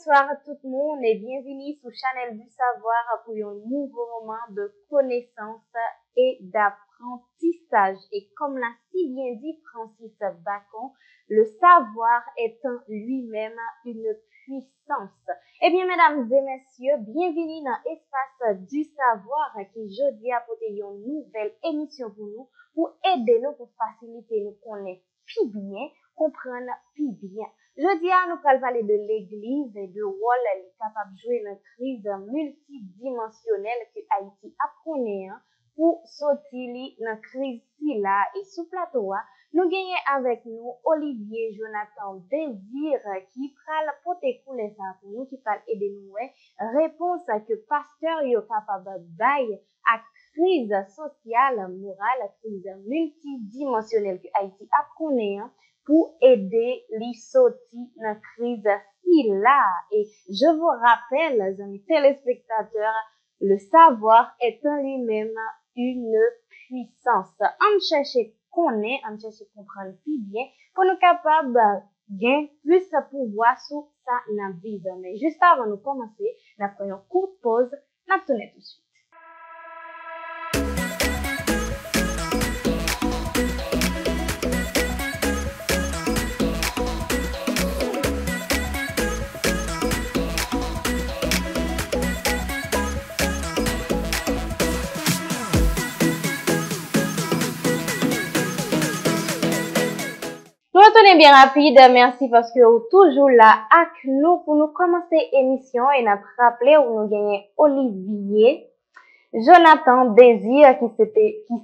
bonsoir à tout le monde et bienvenue sur Channel du Savoir pour un nouveau moment de connaissance et d'apprentissage. Et comme l'a si bien dit Francis Bacon, le savoir est en lui-même une puissance. Eh bien, mesdames et messieurs, bienvenue dans l'espace du savoir qui aujourd'hui a porté une nouvelle émission pour aider nous, pour faciliter nous connaître plus bien, comprendre plus bien. Jeudi, nous allons parler de l'Église et de rôle elle est capable de jouer dans une crise multidimensionnelle que Haïti a connue pour sortir dans la crise là. Et sous plateau, nous gagnons avec nous Olivier Jonathan Désir qui pral porter couler ça pour nous, qui parle aider nous réponse que pasteur est capable de bailler à crise sociale, morale, crise multidimensionnelle que Haïti a connue pour aider les sortir dans la crise là. Et je vous rappelle, les amis téléspectateurs, le savoir est en lui-même une puissance. On cherche connaître, on cherche comprendre plus bien pour nous capables gagner plus de pouvoir sur ça dans vie. Mais juste avant de commencer, nous prenons une courte pause, nous tournons tout de suite. Nous retournons bien rapide, merci parce que vous toujours là avec nous pour nous commencer l'émission et nous rappeler où nous gagnons Olivier Jonathan Désir qui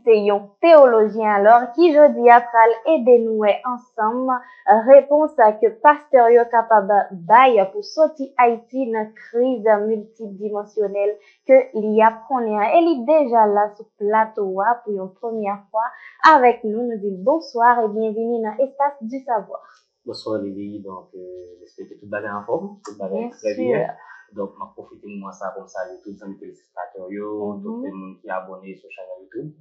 c'est un théologien alors qui jeudi après aider nous ensemble réponse à que pasteur yo capable bail pour sortir Haïti dans crise multidimensionnelle que l'y a connaît et il est déjà là sur plateau pour une première fois avec nous. Nous disons bonsoir et bienvenue dans l'espace du savoir. Bonsoir Lily, donc j'espère que tout va bien en forme, tout va bien très bien. Donc, je profite de moi ça comme ça, tous les amis téléspectateurs, tout le monde qui est abonné sur la chaîne YouTube,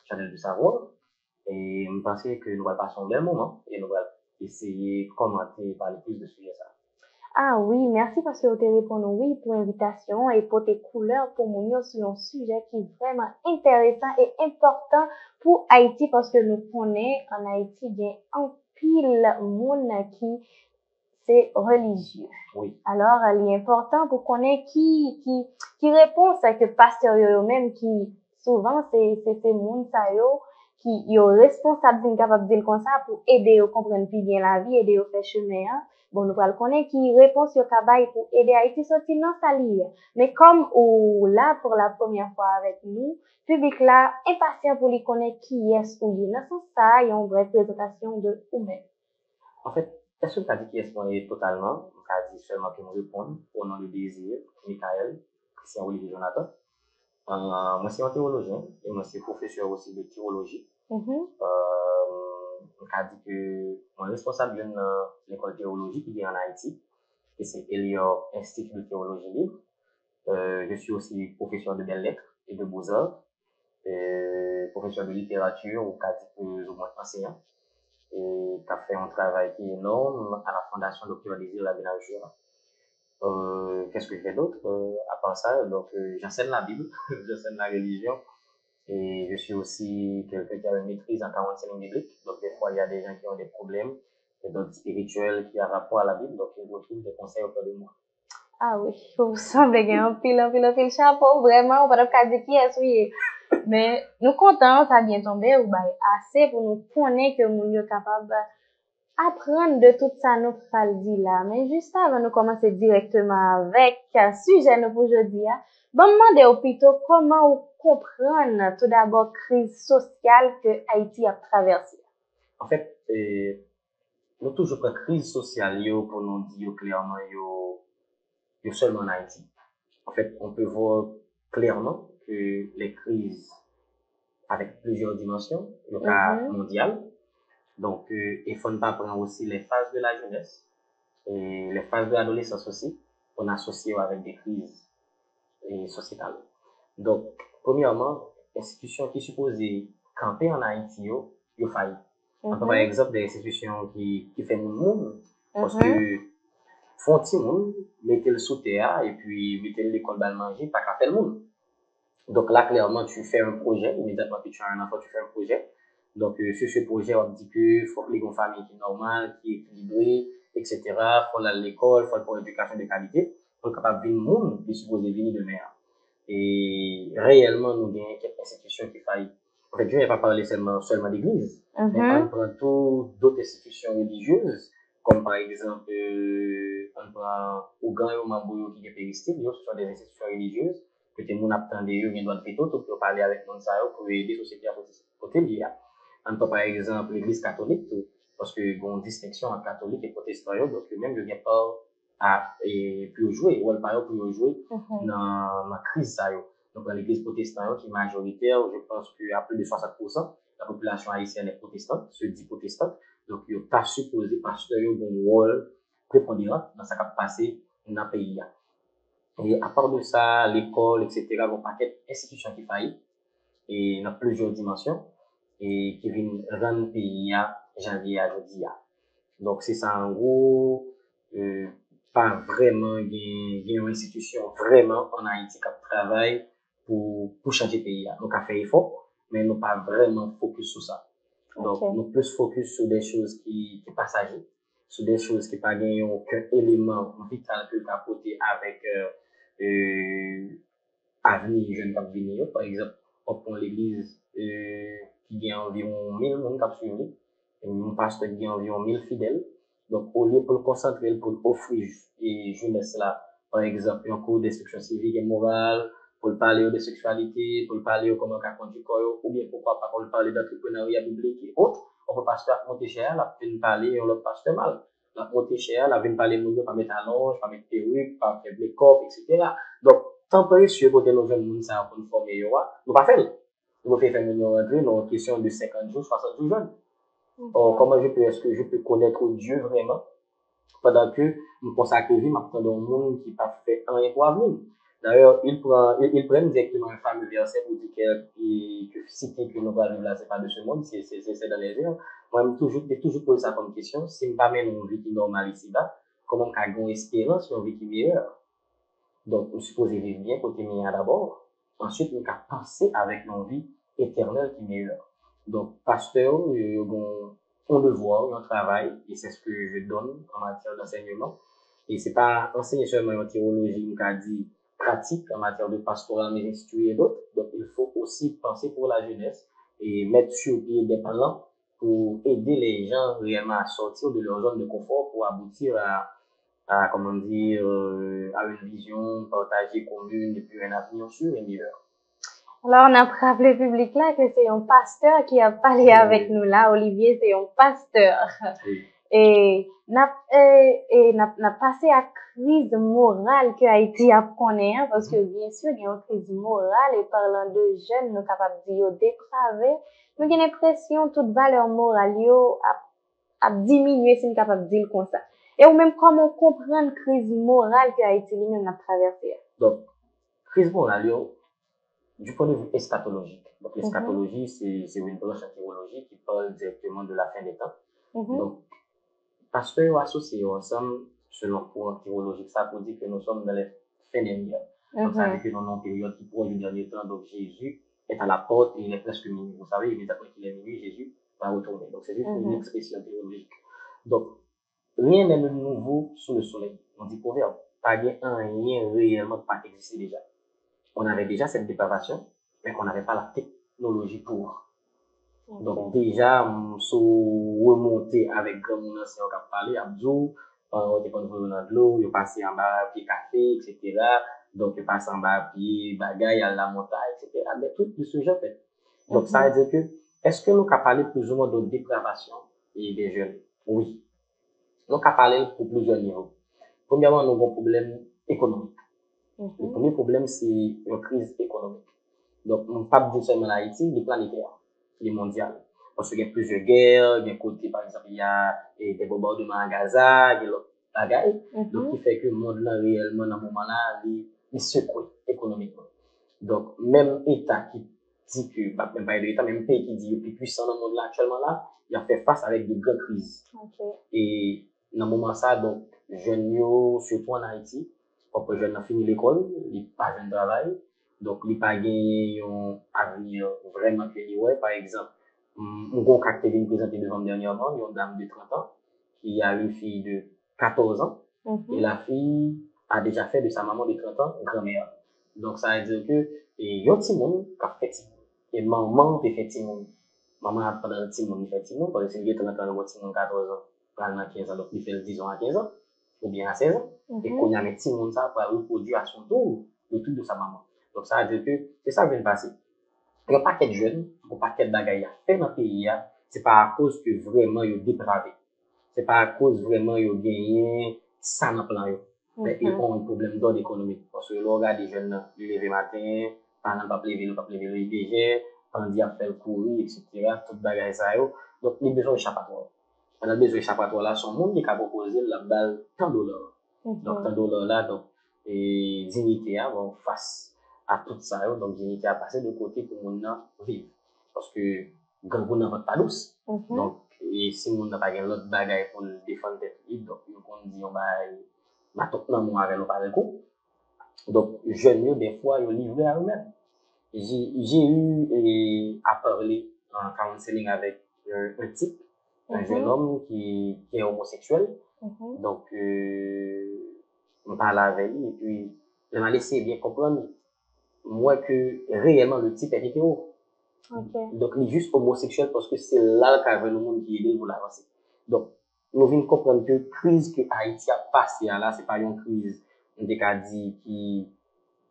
Channel du Savoir. Et je pense que nous allons passer un bel moment et nous allons essayer de commenter, parler plus de sujets ça. Ah oui, merci parce que vous avez répondu oui pour l'invitation et pour tes couleurs pour nous sur un sujet qui est vraiment intéressant et important pour Haïti parce que nous connaissons en Haïti il y a un pile monde qui c'est religieux. Oui. Alors, il est important pour connaître qui répond à que pasteur eux-mêmes qui souvent c'est monde ça yo qui yo responsable d'une capable de dire comme ça pour aider à comprendre plus bien la vie, aider à faire chemin. Bon, nous allons connaître qui répond sur cabaye pour aider Haïti sortir dans sa ligne. Mais comme ou là pour la première fois avec nous, public là impatient pour lui connaître qui est ou il. Dans ce sens ça, il y a une vraie présentation de vous-même. En fait, est-ce que tu as dit qui est totalement? Tu as dit seulement que nous répondons au nom du désir, Michael, Christian Olivier Jonathan. Moi, je suis un théologien et moi, je suis professeur aussi de théologie. On a dit que moi, responsable de l'école théologique qui est en Haïti, et c'est Elior Institut de théologie libre. Je suis aussi professeur de belles lettres et de beaux-arts, professeur de littérature, ou quasi plus ou moins enseignant. Et qui a fait un travail qui est énorme à la Fondation Docteur Désir la Bénageur. Qu'est-ce que je fais d'autre à part ça? Donc, j'enseigne la Bible, j'enseigne la religion, et je suis aussi quelqu'un qui a une maîtrise en 45 langues bibliques. Donc, des fois, il y a des gens qui ont des problèmes, et d'autres spirituels qui ont rapport à la Bible, donc ils retrouvent des conseils auprès de moi. Ah oui, vous semblez un pile chapeau, vraiment, on va pas dire qui est souillé. Mais nous comptons, ça vient tomber, ou assez pour nous connaître que nous sommes capables d'apprendre de tout ça, nous dit là. Mais juste avant de commencer directement avec sujet nous pour aujourd'hui, bon, demandez plutôt comment vous comprendre tout d'abord crise sociale que Haïti a traversée. En fait, nous toujours pas crise sociale pour nous dire clairement seulement en Haïti. En fait, on peut voir clairement que les crises avec plusieurs dimensions, le cas mondial. Donc, il faut ne pas prendre aussi les phases de la jeunesse et les phases de l'adolescence aussi, on associe avec des crises sociétales. Donc, premièrement, l'institution qui est supposée camper en Haïti, il faillit. On peut par exemple des institutions qui font le monde, parce que font petit monde, mettez le sous terre et puis mettez l'école dans le manger, pas qu'à faire le monde. Donc là, clairement, tu fais un projet, immédiatement que tu as un enfant, tu fais un projet. Donc, sur ce projet, on dit que faut que les famille qui est normale, qui est équilibrée, etc. Faut aller à l'école, faut pour l'éducation de qualité, pour capable de venir monde, qui est supposé venir de mer. Et réellement, nous avons quelques institutions qui faillent. En fait, je ne vais pas parler seulement d'église, mais on prend d'autres institutions religieuses, comme par exemple, on prend Ougan et Mamboyo qui est péristique, ce sont des institutions religieuses, que les gens attendent, ils doivent faire tout pour parler avec les gens pour aider la société à côté lié. On prend par exemple l'église catholique, parce qu'il y a une distinction entre catholique et protestant, donc même je n'ai pas et puis jouer ou pas pour jouer dans la crise ça yo. Donc dans l'église protestante qui est majoritaire, je pense que à plus de 60% la population haïtienne est protestante, se dit protestante, donc il pas supposé pasteur yo un rôle prépondérant dans ce qui va passer dans le pays. Et à part de ça, l'école, etc., vont paquet institutions qui faillissent et dans plusieurs dimensions et qui viennent rendre le pays à janvier à jeudi. Donc c'est ça en gros. Pas vraiment une institution vraiment en Haïti qui travaille pour changer le pays. Donc, on fait effort, mais nous pas vraiment focus sur ça. Donc, nous plus focus sur des choses qui passagères, sur des choses qui pas gagnent aucun élément vital que capoter avec avenir jeune qui venir. Par exemple, on prend l'église qui gagne environ 1000 personnes qui suivent, et mon pasteur qui gagne environ 1000 fidèles. Donc, au lieu pour le concentrer, pour offrir et jeunesse là, par exemple, un cours d'instruction civique et morale, pour parler de sexualité, pour parler de comment on conduit corps, ou bien pourquoi pas pour parler d'entrepreneuriat biblique et autres, on peut pasteur monter cher, là, pour parler, on le pasteur mal. La monter cher, là, vient parler de pas mettre allonge, pas mettre perruque, pas faire blé corps, etc. Donc, tant précieux côté nos jeunes monde ça pour nous former, nous pas faire. Nous faire faire nous rentrer dans une question de 50 jours, 60 jours jeunes. Or, comment est-ce que je peux connaître Dieu vraiment pendant que je consacre vie, je dans un monde qui n'a pas fait rien pour avenir. D'ailleurs, ils prennent directement un fameux verset pour dire que citer que nous allons vivre là, c'est pas de ce monde, c'est dans les airs. Moi, j'ai toujours posé ça comme question. Si je ne pas une vie qui est normale ici-bas, comment on a une espérance, une vie qui est meilleure? Donc, on suppose vivre bien côté meilleur d'abord. Ensuite, on a penser avec une vie éternelle qui est meilleure. Donc, pasteur, on le voit, on travaille, et c'est ce que je donne en matière d'enseignement. Et c'est pas enseigner seulement en théologie, on a dit pratique en matière de pastorat, mais instruire d'autres. Donc, il faut aussi penser pour la jeunesse et mettre sur pied des plans pour aider les gens réellement à sortir de leur zone de confort pour aboutir à comment dire, à une vision partagée commune et puis un avenir sûr et meilleur. Alors, on a rappelé public là que c'est un pasteur qui a parlé avec nous là. Olivier, c'est un pasteur. Oui. Et n'a passé à crise morale que Haïti a connaît, parce que bien sûr, il y a une crise morale et parlant de jeunes, nous capables de dire dépravés. Nous avons l'impression toute valeur morale a diminué si nous capables de dire comme ça. Et ou même comment comprendre crise morale que Haïti lui-même a traversée. Donc, crise morale, du point de vue eschatologique. Donc, l'eschatologie, c'est une branche en théologie qui parle directement de la fin des temps. Donc, pasteurs associés ensemble, selon le courant théologique, ça pour dire que nous sommes dans les fins des temps. Donc, ça veut dire que nous avons une période qui pourrait du dernier temps. Donc, Jésus est à la porte et il est presque minuit. Vous savez, immédiatement qu'il est minuit, Jésus va retourner. Donc, c'est juste une expression théologique. Donc, rien n'est de nouveau sous le soleil. On dit proverbe. Pas rien réellement pas existé déjà. On avait déjà cette dépravation, mais qu'on n'avait pas la technologie pour. Donc, déjà, sous remonter avec grand monde ancien, on a parlé, Abdou, on était dans l'eau, on passait en bas, pied café, etc. Donc, on passe en bas, pied bagaille, à la montagne, etc. Mais tout ce genre fait. Donc, ça veut dire que, est-ce que nous avons parlé plus ou moins de dépravation et des jeunes? Oui. Nous avons parlé pour plusieurs niveaux. Premièrement, nous avons un problème économique. Le premier problème, c'est une crise économique. Donc, on ne parle pas seulement d'Haïti, mais planétaire, qui est mondial. Parce qu'il y a plusieurs guerres, il y a côté, par exemple, il y a des bombardements à Gaza, il y a l'autre bagaille. Donc, qui fait que le monde là, réellement, dans ce moment-là, il secoué économiquement. Donc, même État qui dit que, même pas l'État, même pays qui dit le plus puissant dans le monde là, actuellement là, il a fait face avec de grandes crises. Et dans ce moment-là, donc, jeunes yo, surtout en Haïti, parce que jeunes ont fini l'école, ils pas de travail, donc ils pas gagné un avenir vraiment que ouais, par exemple, un gros cas qui est présenté devant dernièrement, il y a une dame de 30 ans qui a une fille de 14 ans, et la fille a déjà fait de sa maman de 30 ans grand-mère. Donc ça veut dire que il y a un petit monde qui a fait petit monde, et maman qui fait petit monde. Maman a pendant le petit monde fait petit monde, parce que c'est lui qui a 30 ans, le petit monde 14 ans, pendant 15 ans, donc il fait 10 ans à 15 ans, ou bien à 16 ans, et qu'on y a un petit monde ça pour reproduire à son tour le truc de sa maman. Donc ça veut dire que c'est ça qui vient de passer. Il y a un paquet de jeunes, un paquet de bagailles à faire dans le pays, c'est pas à cause que vraiment ils ont dépravé. C'est pas à cause vraiment ils ont gagné ça dans le plan. Mais ils ont un problème d'ordre économique. Parce que là, on regarde des jeunes, ils lèvent le matin, pendant pas lever, ils déjà, pendant qu'ils font le courir, etc. Tout bagaille ça. Donc, ils ont besoin d'échappatoire. Pendant besoin d'échappatoire là, son monde qui a proposé la balle $100. Donc, $100 là, donc, et dignité, bon, face à tout ça, donc dignité a passé de côté pour mon vivre. Parce que, quand vous n'avez pas douce, donc, et si mon n'a pas l'autre bagaille pour défendre tête libre, donc, on dit, on va, ma top nan mon avec pas le coup. Donc, jeunes, des fois, ils livré à eux-mêmes. J'ai eu à parler en counseling avec un type, un jeune homme qui est homosexuel. Donc, on parle avec lui et puis, il m'a laissé bien comprendre, moi, que réellement le type est hétéro. Donc, il est juste homosexuel parce que c'est là qu'il le monde qui aide pour l'avancer. Donc, nous venons comprendre que la crise que Haïti a passée là, c'est pas une crise, on dit qui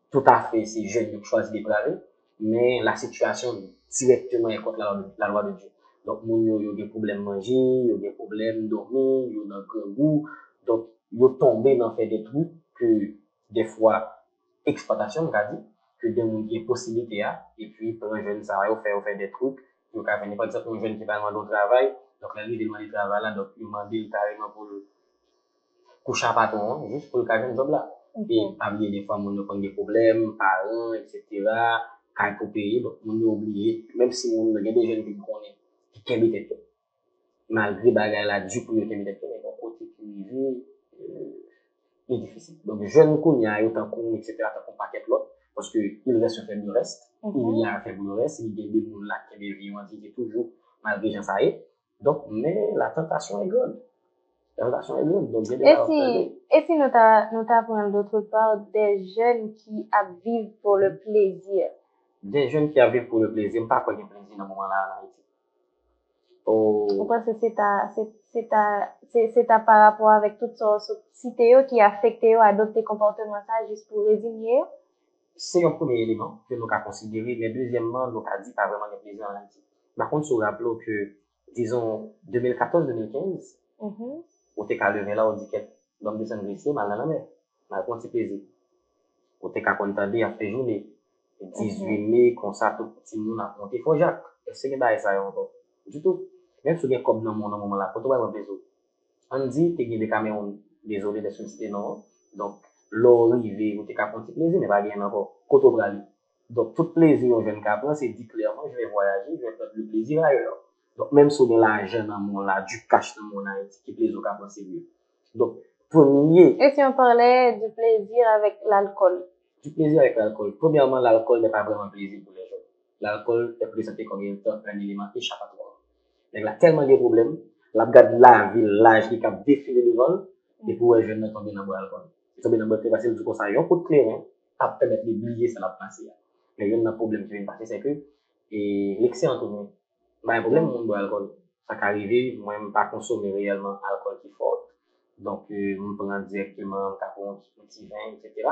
tout à fait, c'est jeune qui choisit de braver, mais la situation directement est contre la loi de Dieu. Donc, il y a des problèmes manger, il y a des problèmes dormir, il y a un grand goût. Donc, il y a tombé dans faire des trucs que, des fois, exploitation, on dit, que des gens qui ont possibilité à, et puis, pour un jeune, ça va faire des trucs. Donc, par exemple, un jeune qui va demander au travail, donc, là, il demande le travail là, donc, il demande carrément pour le coucher à patron, juste pour le faire un job là. Et parmi des fois, on a des problèmes, parents, etc., quand il faut payer, donc on est obligé, même si on a des jeunes qui connaissent, qui habitent tout. Malgré bagay la du pour qu'ils habitent tout, mais bon, côté privé, c'est difficile. Donc, jeunes qu'on y a, autant qu'on, etc., tant qu'on paquet l'autre, parce que il reste un faible reste, il y a un faible reste, il y a des gens là qui ont des vies, toujours, malgré gens ça est. Donc, mais la tentation est grande. La tentation est grande, donc bien et si nous t'apprenons d'autre part des jeunes qui vivent pour le plaisir? Des jeunes qui vivent pour le plaisir, pas quoi de plaisir dans ce moment-là en Haïti. Pourquoi c'est ta par rapport avec toutes sortes de cités qui affectent à adopter comportement ça juste pour résigner? C'est un premier élément que nous avons considéré, mais deuxièmement, nous avons dit pas vraiment de plaisir en Haïti. Par contre, nous rappelons que, disons, 2014-2015, on était qu'à lever là, on dit que l'homme descend ici, mal dans la mer. Mais on petit plaisir. On était qu'à compter à faire journée. 18 mai, comme ça, tout petit monde a monté fort Jacques. Est-ce que c'est ça encore? Du tout. Même si vous avez comme dans mon moment là, quand on va avoir plaisir. On dit que des Cameroun, désolé de solliciter non. Donc, l'eau arrive, vous avez qu'à prendre plaisir, mais pas bien encore. Quand on va donc, tout plaisir au jeune capron, c'est dit clairement, je vais voyager, je vais prendre le plaisir ailleurs. Donc, même si on a l'argent dans mon là, du cash dans mon Haïti, qui plaisir au capron, c'est mieux. Donc, premier. Et si on parlait du plaisir avec l'alcool? Du plaisir avec l'alcool. Premièrement, l'alcool n'est pas vraiment plaisir pour les gens. L'alcool est présenté comme un élément échappatoire. Donc, il a tellement de problèmes. La garde la ville, l'âge qui a défilé le vol, et pour les jeunes tomber dans l'alcool. Ils tombent dans l'alcool parce que du coup, ça, ils ont coup de clé, hein. Ça permet d'oublier ça, la passer. Mais il y a un problème qui vient de passer, c'est que, l'excès en tout monde. Mais un problème, on boit l'alcool. Ça peut arriver, moi, je ne pas consommer réellement l'alcool qui est fort. Donc, on prend directement un capon, un petit vin, etc.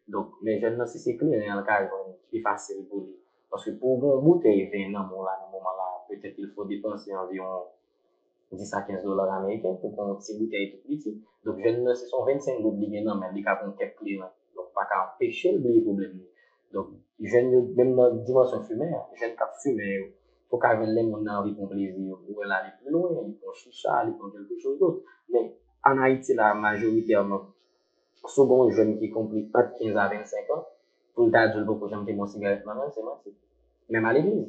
Donc, les jeunes, si c'est clair, dans le cas, c'est facile pour lui. Parce que pour une bouteille de vin, dans ce moment-là, peut-être qu'il faut dépenser environ 10 à 15 dollars américains pour qu'on petite bouteille tout petit. Donc, jeunes, ce sont 25 gouttes de vin, mais les capons quelques clés. Donc, pas qu'à empêcher le problème. Donc, jeunes, même dans la dimension fumée, jeunes qui fument, faut qu'à venir mon envie pour plaisir, ou elle aller plus loin, ils font chicha, ils font quelque chose d'autre. Mais, en Haïti, la majorité, souvent, les jeunes qui complètent entre 15 à 25 ans, pour le tas de beaucoup, j'aime mon cigarette, maman, c'est moi, même à l'église.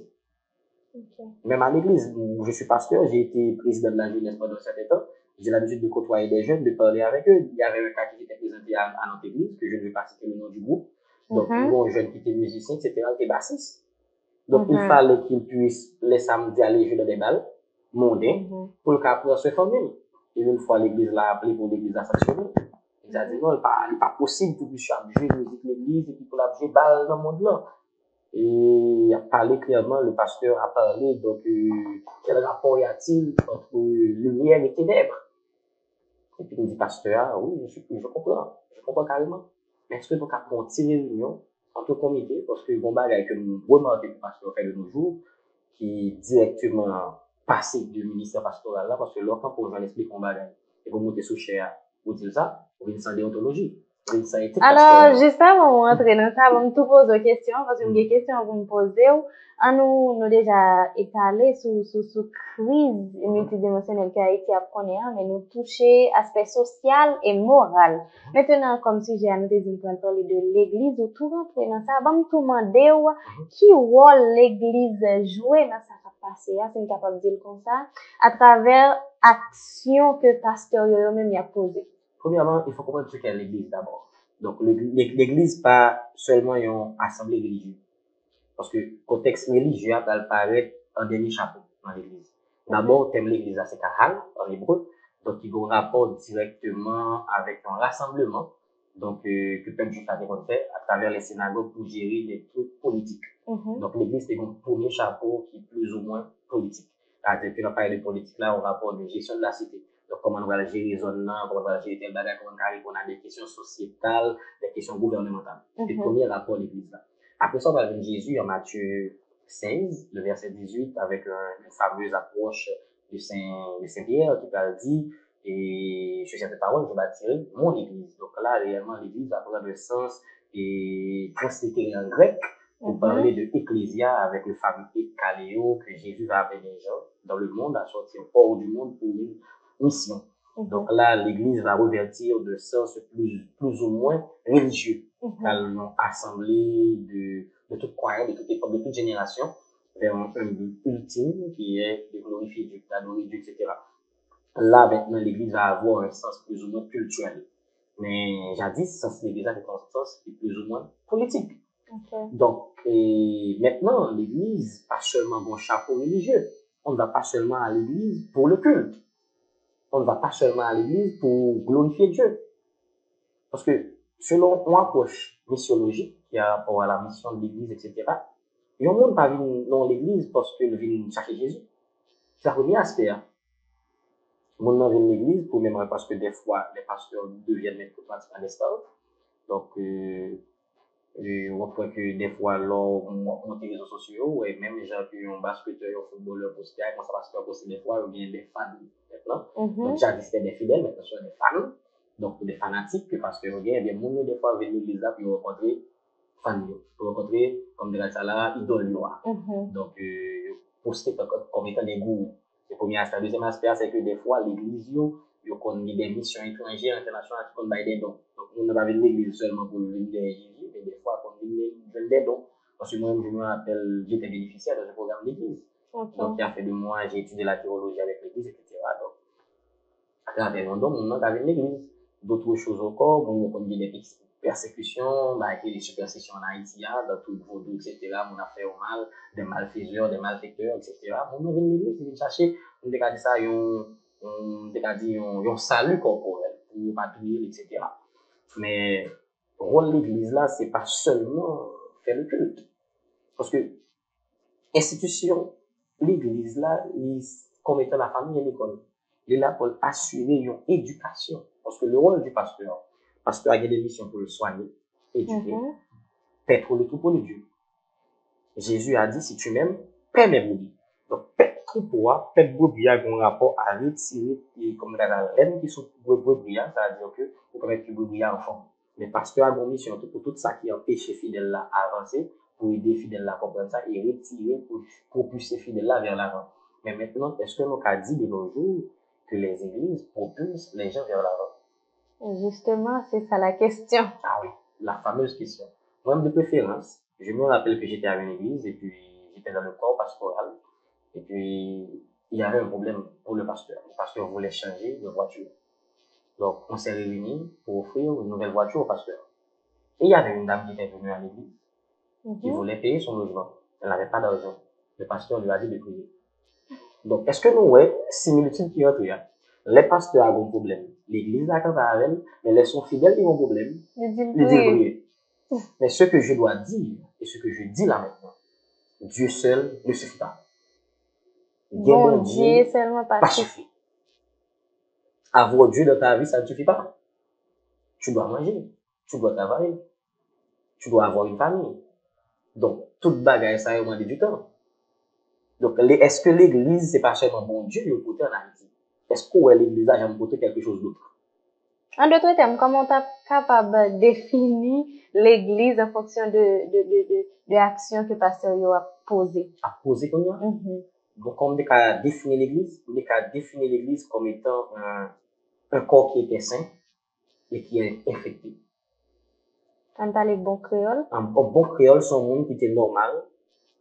Même à l'église, je suis pasteur, j'ai été président de la jeunesse pendant 7 ans. j'ai l'habitude de côtoyer des jeunes, de parler avec eux. Il y avait un cas qui était présenté à notre église, que je ne vais pas citer le nom du groupe. Donc, un jeune qui était musicien, etc., qui était bassiste. Donc, il fallait qu'il puisse les samedis aller jouer dans des balles mondains pour le cas pour se former. Et une fois l'église l'a appelé pour l'église à sanctionner. Il a dit non, il n'est pas possible pour que jouer musique l'église et puis pour la jouer balle dans le monde là. Et il a parlé clairement, le pasteur a parlé, donc quel rapport y a-t-il entre lumière et ténèbres? Et puis il dit, pasteur, oui, je comprends carrément. Mais est-ce que donc à une petite réunion entre comités, parce que bon bagage que nous remarquons que le pasteur fait de nos jours, qui est directement passé du ministère pastoral là, parce que l'autre pour j'en explique mon bagage, et pour monter sous cher, pour dire ça, pour une sans déontologie. Alors, juste avant de rentrer dans ça, avant de tout poser des questions, parce que j'ai des questions à vous poser, nous déjà étalé sous crise multidimensionnelle qui a été apprenée, mais nous toucher aspect social et moral. Maintenant, comme sujet, nous devons parler de l'église, ou tout rentrer dans ça, avant de tout demander, qui rôle l'église jouer dans ça passé, c'est une capable de dire comme ça, à travers action que pasteur lui-même a posée. Premièrement, il faut comprendre ce qu'est l'église d'abord. Donc, l'église pas seulement une assemblée religieuse. Parce que le contexte religieux va paraître un dernier chapeau dans l'église. D'abord, thème l'église, c'est kahal, en hébreu. Donc, il y a un rapport directement avec un rassemblement. Donc, que le peuple juif a fait à travers les synagogues pour gérer des trucs politiques. Donc, l'église, c'est un premier chapeau qui est plus ou moins politique. C'est-à-dire qu'on parle de politique là, au rapport de gestion de la cité. Donc, comment on va gérer les zones là, comment on va gérer tel bagage, comment on a des questions sociétales, des questions gouvernementales. C'est le premier rapport de l'église là. Après ça, on va voir Jésus en Matthieu 16, le verset 18, avec une fameuse approche de Saint-Pierre qui va dire, et sur cette parole, je bâtirai mon église. Donc là, réellement, l'église va prendre le sens et translitéré en grec pour parler de ecclésia avec le fameux ekkaléo que Jésus va appeler les gens dans le monde à sortir hors du monde pour une mission. Donc là, l'église va revertir de sens plus ou moins religieux. Elles ont assemblé de toute croyance, de toute époque, de toute génération, vers un but ultime qui est de glorifier Dieu, d'adorer Dieu, etc. Là, maintenant, l'église va avoir un sens plus ou moins culturel. Mais jadis, l'église avait un sens qui est plus ou moins politique. Donc, maintenant, l'église, pas seulement un chapeau religieux. On ne va pas seulement à l'église pour le culte. On ne va pas seulement à l'église pour glorifier Dieu. Parce que, selon une approche missiologique qui a rapport à la mission de l'église, etc., il y a un monde pas venu dans l'église parce qu'il vient chercher Jésus. C'est le premier aspect. Le monde vient de l'église pour même parce que des fois, les pasteurs deviennent mettre à l'espace. Donc, on voit que des fois, lors on les réseaux sociaux, et même les gens qui ont basketteur, un footballeur, posté, quand ça va se passer des fois, il y a des fans maintenant. Donc, déjà, c'était des fidèles, maintenant, ce sont des fans. Donc, des fanatiques, parce que, regarde, bien, moun des fois, venir l'église là, puis rencontrer fans, pour rencontrer, comme de ça là, idole, donc, poster comme étant des gourous. Le premier aspect. Le deuxième aspect, c'est que des fois, l'église, yo connaît des missions étrangères, internationales, qui connaissent des dons. Donc, on ne va pas venir l'église seulement pour venir Jésus, mais des fois, on vient des dons. Parce que moi, je me rappelle, j'étais bénéficiaire de ce programme d'église. Donc, il a fait de moi, j'ai étudié la théologie avec l'église, etc. Donc, à travers mon don, on a venir l'église. D'autres choses encore, on connaît des persécutions, les superstitions en Haïti, dans tout le vaudou, etc. On a fait au mal, des malfaiseurs, des malfaiteurs, etc. On a venir l'église, on chercher, on a dit ça, un salut corporel pour patrouiller, etc. Mais le rôle de l'église là, c'est pas seulement faire le culte. Parce que l'institution, l'église là, comme étant la famille et l'école, il est là pour assurer une éducation. Parce que le rôle du pasteur a des missions pour le soigner, éduquer, paître le troupeau de Dieu. Jésus a dit, si tu m'aimes, paie mes brebis. Donc, paître troupeau, paître brebis a un rapport à retirer, comme la laine qui sont brebis, c'est-à-dire que vous pouvez mettre brebis en forme. Mais pasteur a une mission pour tout ça qui empêche les fidèles là à avancer, pour aider les fidèles là à comprendre ça et retirer pour pousser les fidèles là vers l'avant. Mais maintenant, est-ce que nous avons dit de nos jours que les églises propulsent les gens vers l'avant? Justement, c'est ça la question. Ah oui, la fameuse question. Moi, de préférence, je me rappelle que j'étais à une église et puis j'étais dans le corps pastoral. Et puis, il y avait un problème pour le pasteur. Le pasteur voulait changer de voiture. Donc, on s'est réunis pour offrir une nouvelle voiture au pasteur. Et il y avait une dame qui était venue à l'église, qui voulait payer son logement. Elle n'avait pas d'argent. Le pasteur lui a dit de payer. Donc, est-ce que nous, ouais, similitude qui entre là? Les pasteurs ont un problème. L'église a quand même, mais les sont fidèles, ils ont un problème. Ils Ils disent prier. Mais ce que je dois dire, et ce que je dis là maintenant, Dieu seul ne suffit pas. Bon Dieu seulement pas suffit. Avoir Dieu dans ta vie, ça ne suffit pas. Tu dois manger, tu dois travailler, tu dois avoir une famille. Donc, toute bagaille, ça a demandé du temps. Donc, est-ce que l'église, c'est pas seulement bon Dieu, il côté en Haïti? Est-ce que l'église a jamais côté quelque chose d'autre? En d'autres termes, comment tu es capable de définir l'église en fonction de l'action que le pasteur a posée? A posé comme ça? Donc, on a défini l'église comme étant un corps qui était sain et qui est infecté. On parle bon créole? Un bon créole, c'est un monde qui était normal,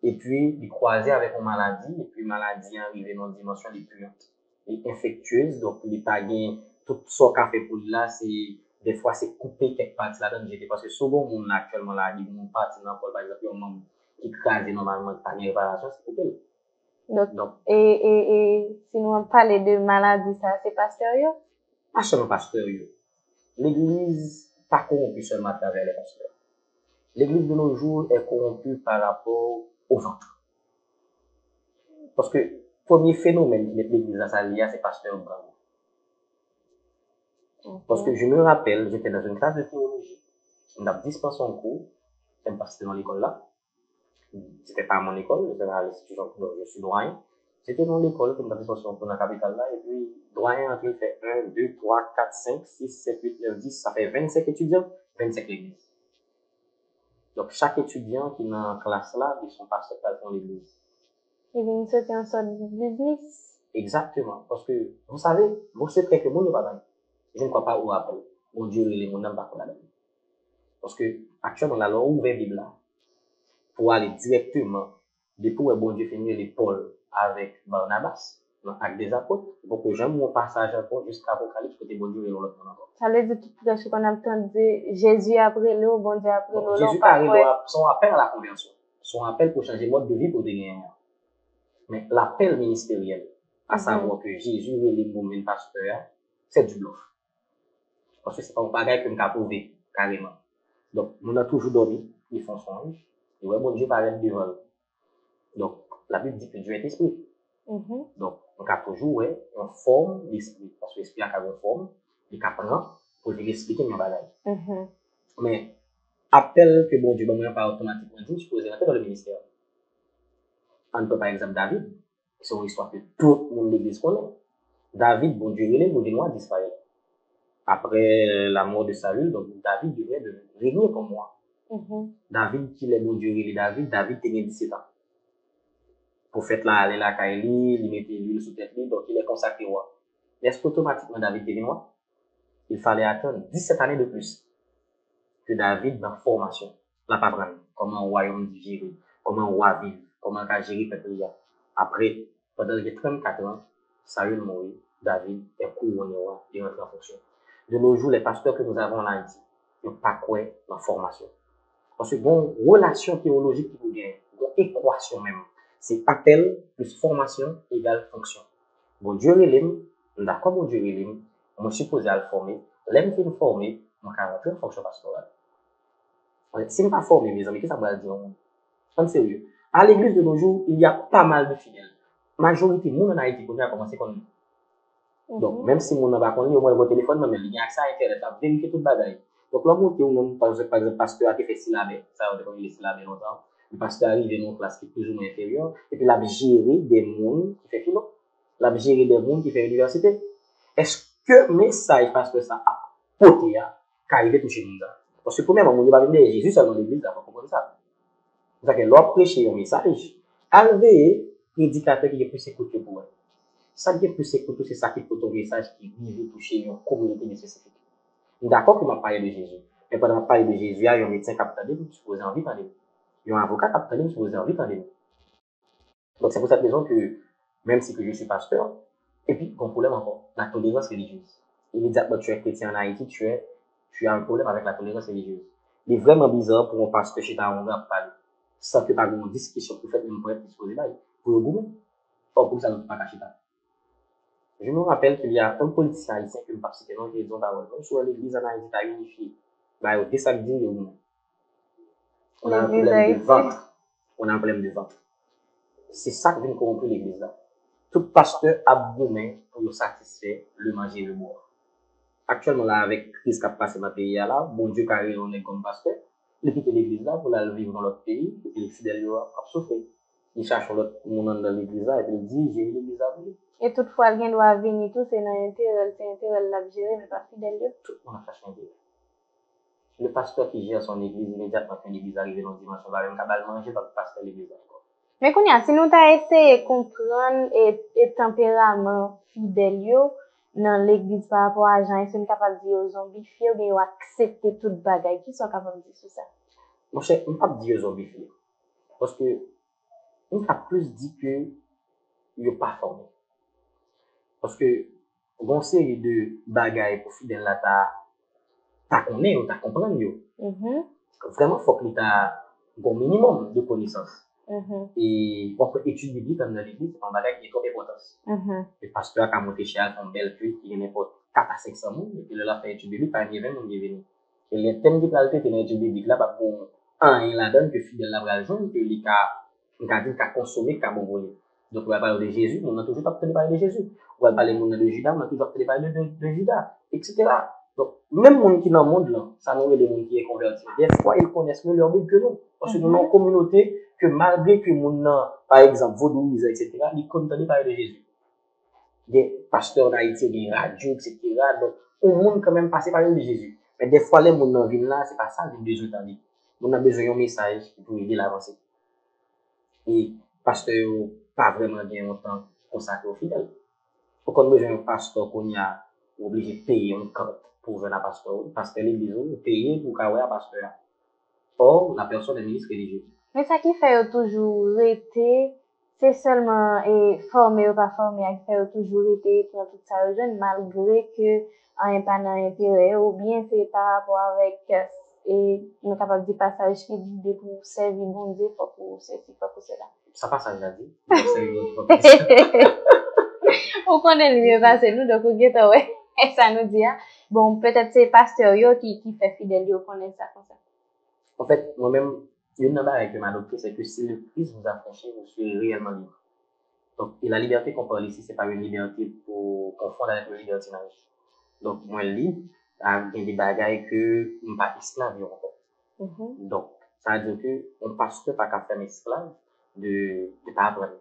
et puis il croisait avec une maladie, et puis maladie arrivée dans une dimension des puantes et infectieuse, donc il n'est pas gain tout ce qu'on fait pour là, c'est des fois c'est coupé quelque part là-dedans, parce que souvent on actuellement là, il y a une partie dans par exemple, un membre qui crase normalement par une réparation, c'est coupé. Donc, et si nous parlons de maladie, ça c'est pasteur yo? Pas seulement pasteur yo. L'église pas corrompue seulement à travers les pasteurs. L'église de nos jours est corrompue par rapport au ventre. Parce que le premier phénomène qui met l'église à sa lia, c'est pasteur Bravo. Parce que je me rappelle, j'étais dans une classe de théologie. On a dispensé un cours, j'étais passé dans l'école là. C'était pas mon école, j'étais à l'institution, je suis doyen. C'était dans l'école que nous avons dispensé un cours dans la capitale là. Et puis, doyen, il fait 1, 2, 3, 4, 5, 6, 7, 8, 9, 10, ça fait 25 étudiants, 25 l'église. Donc, chaque étudiant qui est dans la classe là, ils sont passés dans l'église. Et bien, c'est une sorte de business. Exactement. Parce que, vous savez, vous savez que le monde ne va pas. Je ne crois pas au appel. Mon Dieu, les gens n'aiment pas qu'on la parce que, actuellement, on a ouvert la Bible là, pour aller directement, depuis où bon Dieu finit les Paul avec Barnabas, dans l'acte des apôtres, pour que j'aime mon passage encore jusqu'à l'Apocalypse, côté bon Dieu et l'autre encore. Ça veut dire tout ce qu'on a entendu, Jésus après l'eau, bon Dieu après l'eau. Jésus arrive son appel à la conversion, son appel pour changer mode de vie pour des gens. Mais l'appel ministériel, à savoir que Jésus est le moment pasteur, c'est du bluff. Parce que c'est pas un bagage que nous avons prouvé, carrément. Donc, nous avons toujours dormi, ils font songe, et ouais, bon Dieu paraît devant. Donc, la Bible dit que Dieu est esprit. Donc, on a toujours, ouais, une forme d'esprit. Parce que l'esprit a une forme, il apprend pour lui expliquer mes bagages. Mais, appel que bon Dieu va pas automatiquement dit, je peux rentrer dans le ministère. On peut par exemple David, c'est une histoire que tout le monde l'église connaît. David, bon Dieu, il est bon Dieu noir d'Israël. Après la mort de Saül, donc David devait régner comme moi. David, qui est bon Dieu, il est David tenait 17 ans. Prophète là, allait là, Kaili, il mettait l'huile sous tête, donc il est consacré roi. Est-ce qu'automatiquement David devient roi? Il fallait attendre 17 années de plus que David dans la formation. La pas prendre comment un royaume gérer, comment un roi vivre, comment un gérer peuple. Après, pendant les 34 ans, Saül mourit, David est couronné roi et rentre en fonction. De nos jours, les pasteurs que nous avons en Haïti, ils n'ont pas quoi dans la formation. Parce que bon, relation théologique qui vous gagne, bon, équation même. C'est appel plus formation égale fonction. Bon Dieu relève, d'accord, bon Dieu relève, on est supposé à le former. L'aime qui nous former, on va rentrer en fonction pastorale. Si on n'est pas formé, mes amis, qu'est-ce que ça veut dire? En sérieux. À l'église de nos jours, il y a pas mal de fidèles. Majorité, monde en Haïti, pour commencer comme nous. Donc, même si mon n'a pas connu, au moins, votre téléphone, mais il y a accès à Internet, à vérifier toute bagaille. Donc, là, monter ou même, par exemple, pasteur a fait syllabé, ça, on a connu les syllabés longtemps. Le pasteur arrive dans une classe qui est plus ou moins inférieure, et puis, il a géré des mondes qui fait philo. Il a géré des mondes qui fait université. Est-ce que message, parce que ça a porté, qu'arrive toucher nous? Parce que, premièrement, on ne va pas venir Jésus seulement l'église, il faut comprendre ça. C'est-à-dire que l'on prêche un message, arrivé, prédicateur qui est plus écouté pour elle. Ça qui est plus écouté, c'est ça qui peut ton message qui vient toucher une communauté spécifique. D'accord que je parle de Jésus. Mais pendant que je parle de Jésus, il y a un médecin qui a parlé, je suppose envie de parler. Il y a un avocat qui a parlé, je suppose envie de parler. Donc c'est pour cette raison que même si que je suis pasteur. Et puis, un problème encore, la tolérance religieuse. Immédiatement, tu es chrétien en Haïti, tu as un problème avec la tolérance religieuse. Il est vraiment bizarre pour un pasteur chez ta honte parler, sans que tu aies une discussion pour faire une point exposé là, pour le gouvernement. Or, pour ça, nous ne pas cacher ça. Je me rappelle qu'il y a un politicien haïtien que je ne pas citer, non, j'ai dit d'abord, même sur l'église en Haïti, tu as unifié. Bah, au désamedi, on a un problème de ventre. On a un problème de ventre. C'est ça qui vient corrompre l'église là. Tout pasteur a besoin pour satisfaire le manger et le boire. Actuellement, là, avec la crise qui a passé dans le pays, là, bon Dieu, carré, on est comme pasteur. Il quitte l'église là pour aller vivre dans l'autre pays, et les fidèles ont souffert. Il cherche l'autre monde dans l'église là, et puis il dit, j'ai l'église là pour lui. Et toutefois, quelqu'un doit venir tout, c'est dans l'intérêt, c'est l'intérêt de la gérer, mais pas fidèle. Tout le monde a cherché un Dieu. Le pasteur qui gère son église, immédiatement quand l'église arrive dans le dimanche, on va même capable manger dans le pasteur de l'église encore. Mais si nous avons essayé de comprendre et tempérament fidèle dans l'église par rapport à gens, ils sont capables de dire aux zombifiés ou bien accepter toute bagaille, qui sont capables de dire sur ça? Mon cher, on ne peut pas dire aux zombifiés. Parce que, on a plus dit que, il n'est pas formé. Parce que, une série de bagailles pour fidèle là, t'as connaît ou t'as compris. Vraiment, il faut que tu aies un minimum de connaissances. Et on peut étudier biblique dans l'église, c'est un bagage qui est trop important. Le pasteur a monté chez elle, son belle fille, qui est n'importe 4 à 500 mots, et puis là, fait étude biblique, par exemple, on est venu. Et les thèmes de qualité dans l'étude biblique là, bah, pour un, il a donné que fidèle la vraie jaune, que les cas consommé, cas volé. Donc, on va parler de Jésus, on a toujours pas parler de Jésus. On va parler de Judas, on a toujours pas parler de Judas, etc. Donc, même les gens qui dans le monde, là, ça nous est des gens qui sont convertis. Des fois, ils connaissent mieux leur Bible que nous. Parce que nous avons une communauté que malgré que les gens, par exemple, vaudouisent, etc., ils connaissent parler de Jésus. Des pasteurs d'Haïti, des radios, etc. Donc, on monde quand même passer par de Jésus. Mais des fois, les gens dans ville là, c'est pas ça qu'ils ont besoin d'entendre. On a besoin d'un message pour aider l'avancée. Et pasteur, pas vraiment bien longtemps consacré aux fidèles. Pourquoi on a besoin d'un pasteur qu'on a obligé de payer un compte pour venir à pasteur? Parce que l'église, payer pour qu'il y ait un pasteur. Or, la personne est ministre religieux. Mais ça qui fait toujours rester, c'est seulement formé ou pas formé, qui fait toujours rester pour tout ça aux jeunes, malgré que on n'est pas dans l'intérêt, ou bien c'est par rapport avec, et nous capable de passage qui dit pour servir bon Dieu, pas pour ceci, pas pour cela. Ça passe à la vie. On connaît le mieux passé, nous, donc, ouais, et ça nous dit, bon, peut-être c'est pasteur qui fait fidèle, yo connaît ça comme ça. En fait, moi-même, une chose avec ma doctrine, c'est que si le Christ vous a franchi, vous serez réellement libre. Donc, et la liberté qu'on parle ici, c'est pas une liberté pour confondre avec le libertinage. Donc, moi, libre, il y a des bagailles que je ne suis pas esclave encore. Donc, ça veut dire que on passe pas qu'à faire esclave de pas apprendre.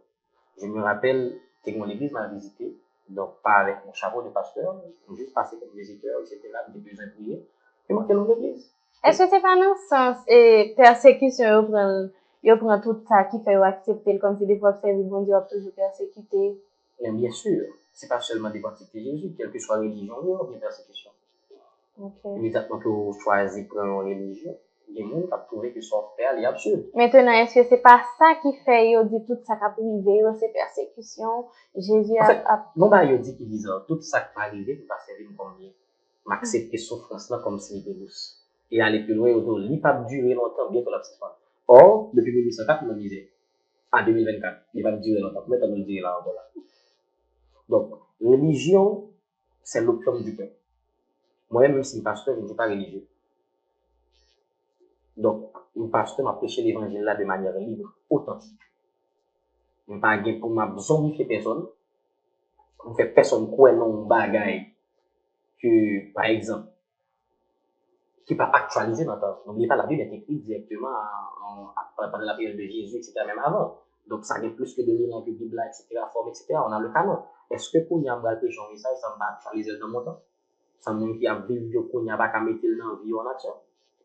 Je me rappelle que mon église m'a visité, donc pas avec mon chapeau de pasteur, juste passé comme visiteur, etc., des besoins priés, et moi, dans l'église. Est-ce que c'est pas dans le sens, et persécution, yo prend tout ça qui fait accepter, comme si des fois, c'est bon Dieu a toujours persécuté? Bien sûr, c'est pas seulement des d'accepter Jésus, quelle que soit la religion, il y a une persécution. Immédiatement que vous choisissez pour une religion, les gens ont trouvé que son frère est absurde. Maintenant, est-ce que c'est pas ça qui fait, yo dit tout ça qui a privé, ces persécutions, Jésus a... En fait, non, bah, yo dit qu'il disait, tout ça qui va arriver, il va servir comme bien. M'accepter souffrance là comme si il était douce. Et aller plus loin, il n'y a pas durer longtemps, bien que l'absence. Or, depuis 1804, on disait, en 2024, il va durer longtemps. Combien de temps il durer là encore là? Donc, religion, c'est l'opium du peuple. Moi-même, si je suis pasteur, je ne suis pas religieux. Donc, un pasteur m'a prêché l'évangile là de manière libre, authentique. Je ne pas pour m'a zombifier personne. Je ne fais personne quoi non bagaille que, par exemple, qui pas actualisé dans le temps. N'oubliez pas, la Bible est écrite directement pendant la période de Jésus, etc., même avant. Donc, ça n'est plus que 2000 ans que Bible, etc., forme, etc., on a le canon. Est-ce que pour y avoir le péché en message, ça ne va actualiser dans mon temps? Ça ne qui a vécu qu'on n'y a pas qu'à mettre dans la vie en action.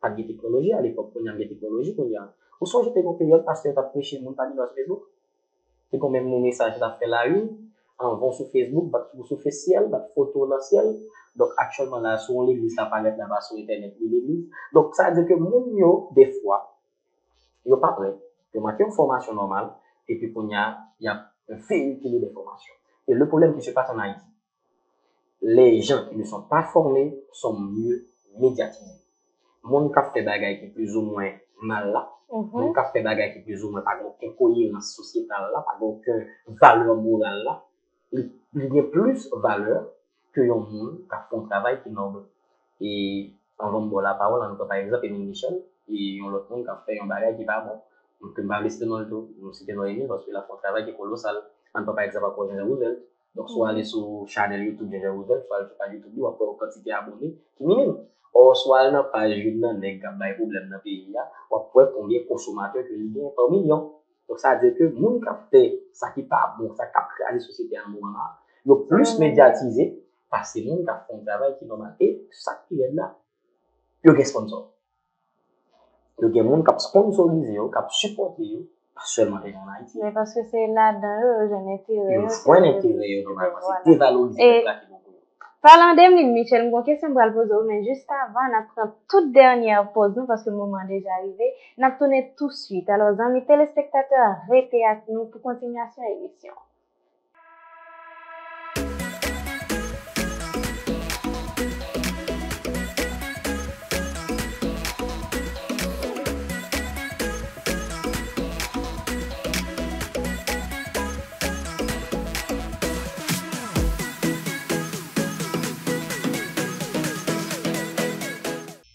Pas de technologie à l'époque, qu'on y a des technologies, qu'on y a. Ou soit j'étais en période parce que tu as prêché mon pas dit dans Facebook. C'est quand même mon message là fait la une, en vont sur Facebook, sur Facebook, photo dans le ciel. Donc, actuellement, là, sur l'église, ça paraît là-bas sur Internet, l'église. Donc, ça veut dire que mon yo, des fois, yo pas prêt. Yo manque une formation normale. et puis il y a un véhicule d'informations. Et le problème qui se passe en Haïti, les gens qui ne sont pas formés sont mieux médiatisés. Mon qui fait bagay qui plus ou moins mal là, mon qui fait bagay qui plus ou moins pas aucune cohérence sociétale là, pas aucune valeur morale là, il y a plus valeur que un monde qui fait un travail qui est normal. Et on va me donner la parole, par exemple, Émile Michel, et on l'autre monde qui a fait un bagage qui n'est pas bon. Donc, je ne vais pas lister dans le tout, je citer dans Émile parce qu'il a fait un travail qui est colossal. On peut par exemple pour Jean Roosevelt. Donc, soit aller sur la chaîne YouTube de Jean Roosevelt, soit aller sur la YouTube, ou après, quantité d'abonnés qui minime. Or, soit aller dans la page YouTube, il y a des problèmes dans le pays, ou après, combien de consommateurs que il y a par million. Donc, ça veut dire que le monde qui a fait ça qui n'est pas bon, ça qui a créé la société en moment, le plus médiatisé, parce que les gens qui font un travail qui est normal. Et ça qui est là, il y a des sponsors. Il y a des gens qui sponsorisent, qui supportent, pas seulement les gens en Haïti. Mais parce que c'est là-dedans, j'en ai tiré. Il faut un intérêt, c'est dévaloriser la qui parlant d'Emeline Michel, une question pour le poser, mais juste avant, on prend toute dernière pause, parce que le moment est déjà arrivé. On tourne tout de suite. Alors, amis téléspectateurs, restez avec nous pour continuation de l'émission.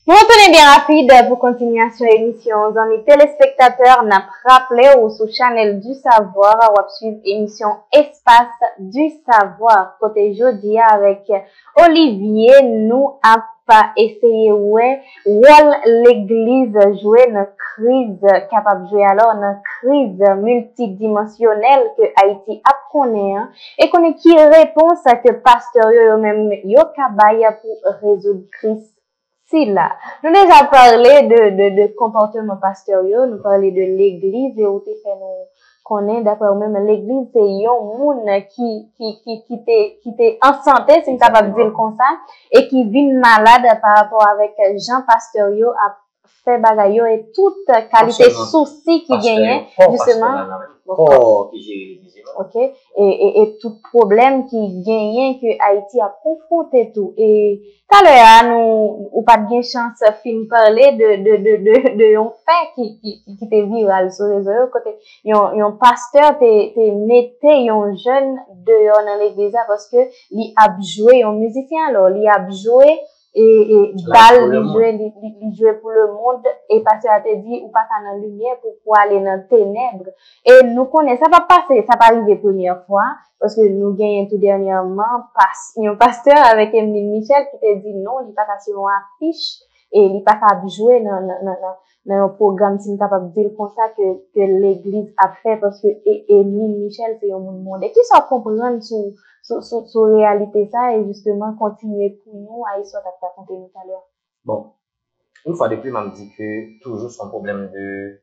Nous retournons bien rapide pour continuation de l'émission. Amis téléspectateurs, n'a rappelé ou sur Channel du Savoir, on va suivre l'émission Espace du Savoir. Côté jeudi avec Olivier, nous avons essayé ouais, l'église jouer une crise capable de jouer alors une crise multidimensionnelle que Haïti apprenait et qu'on est qui réponse à que pasteur yo même yo kabaya pour résoudre crise. Là. Nous déjà parlé de comportement pastoral, nous parlé de l'église et où t'es fait nous connaît d'après même l'église c'est un monde qui t'est en santé, c'est capable de dire comme ça, et qui vit malade par rapport avec Jean Pastorio a fait bagaille et toute qualité souci qui gagnait justement. Ok, et tout problème qui gagnait que Haïti a confronté tout et tout à l'heure nous ou pas de chance fin parler de un fait qui était viral sur les réseaux côté un pasteur te mettait un jeune dehors dans l'église parce que il a joué un musicien alors il a joué et balle il jouait pour le monde et pasteur a te dit ou pas dans la lumière pour aller dans ténèbres et nous connaissons ça va passer ça va arriver première fois parce que nous gagnons tout dernièrement un pasteur avec Emeline Michel qui te dit non il pas sur une affiche et il pas capable jouer dans un programme si capable de dire comme ça que l'église a fait parce que Emeline Michel c'est un monde et qui sont comprendre sur réalité ça et justement continuer pour nous à histoire de raconter tout à l'heure. Bon, une fois de plus, m'a dit que toujours son problème de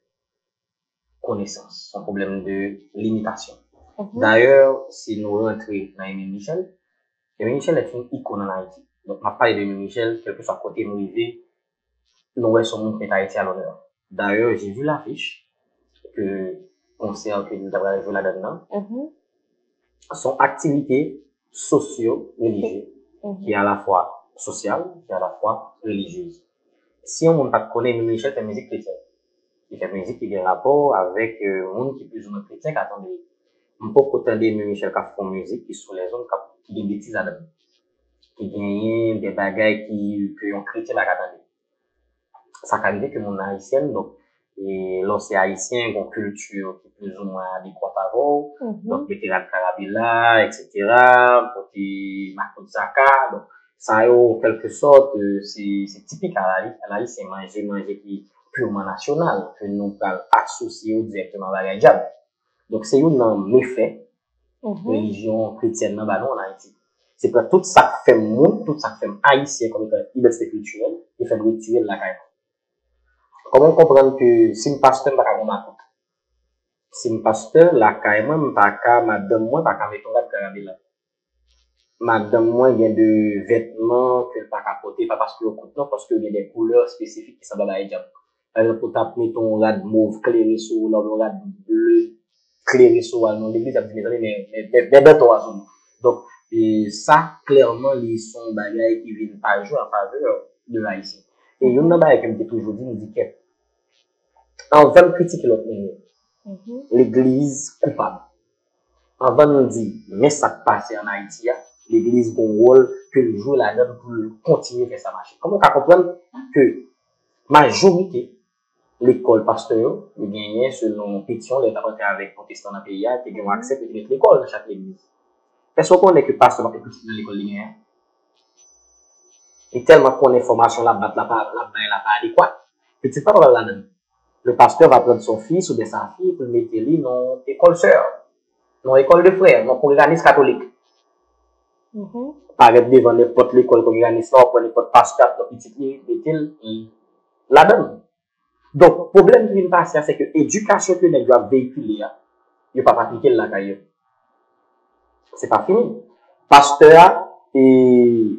connaissance, son problème de limitation. D'ailleurs, si nous rentrons dans Emeline Michel est une icône en Haïti. Donc, ma parle de Emeline Michel, quel que soit côté nous vivons, nous voyons son monde Haïti à l'honneur. D'ailleurs, j'ai vu l'affiche que concert que nous avons joué là-dedans. Son activité socio-religieuse, qui est à la fois sociale, qui est à la fois religieuse. Si on ne connaît pas Michel, c'est musique chrétienne. Il fait musique qui a un rapport avec le monde qui est plus ou moins chrétien qui attend. On peut entendre Michel qui fait musique qui sont les hommes qui ont des bêtises à l'âme, qui gagnent des bagailles que ont chrétien à attendre. Ça arrive que mon haïtien, donc, et lorsque haïtien, ont une culture qui est plus ou moins adéquate à vous, donc, Bétéran Karabila, etc., côté Marco Zaka, donc, ça est en quelque sorte, c'est typique à l'haïtien, manger qui est purement national, que nous pouvons associer directement à la diable. Donc, c'est un méfait, religion chrétienne, non, bah non, en Haïti. C'est pas tout ça qui fait monde, tout ça qui fait haïtien comme identité culturelle, qui fait rituel la caille. Comment comprendre que si un pasteur n'a pas de si un pasteur, la caille, moi, pas madame, moi, pas qu'à mettre un carabela. Madame, moi, il y a des vêtements que pas qu'à porter, pas parce que non, parce qu'il y a des couleurs spécifiques qui sont dans la hijab. Par exemple, pour taper ton rad mauve clairé sur l'autre rad bleu clairer sur dans l'église, a dit, mais dans toi, zone. Donc, et ça, clairement, les sont bagailles qui viennent pas jouer en faveur de l'haïtien. Et il y a un bagage que je toujours dit, me dit que, en va critiquer l'autre monde, l'église coupable. En va nous dire, mais ça passe en Haïti, l'église a un rôle que le jour la donne pour continuer à faire ça marcher. Comment on peut comprendre que, majorité, l'école pasteur, le gagné selon pétition, les apportés avec protestants dans le pays, qui ont accès à mettre l'école dans chaque église. Est-ce qu'on connaît que pasteur va écouter dans l'école linéaire? Et tellement qu'on a formation là-bas, là-bas, adéquate, petit pas dans la le pasteur va prendre son fils ou de sa fille pour mettre lui dans l'école sœur, dans l'école de frères, dans l'organisme catholique. Par exemple, devant n'importe l'école qu'on organise là, pour n'importe pasteur, pour petit fille, mettez là-dedans. Donc, le problème qui vient passer, c'est que l'éducation que nous doit véhiculer, il ne pas appliquer la caille. C'est pas fini. Pasteur et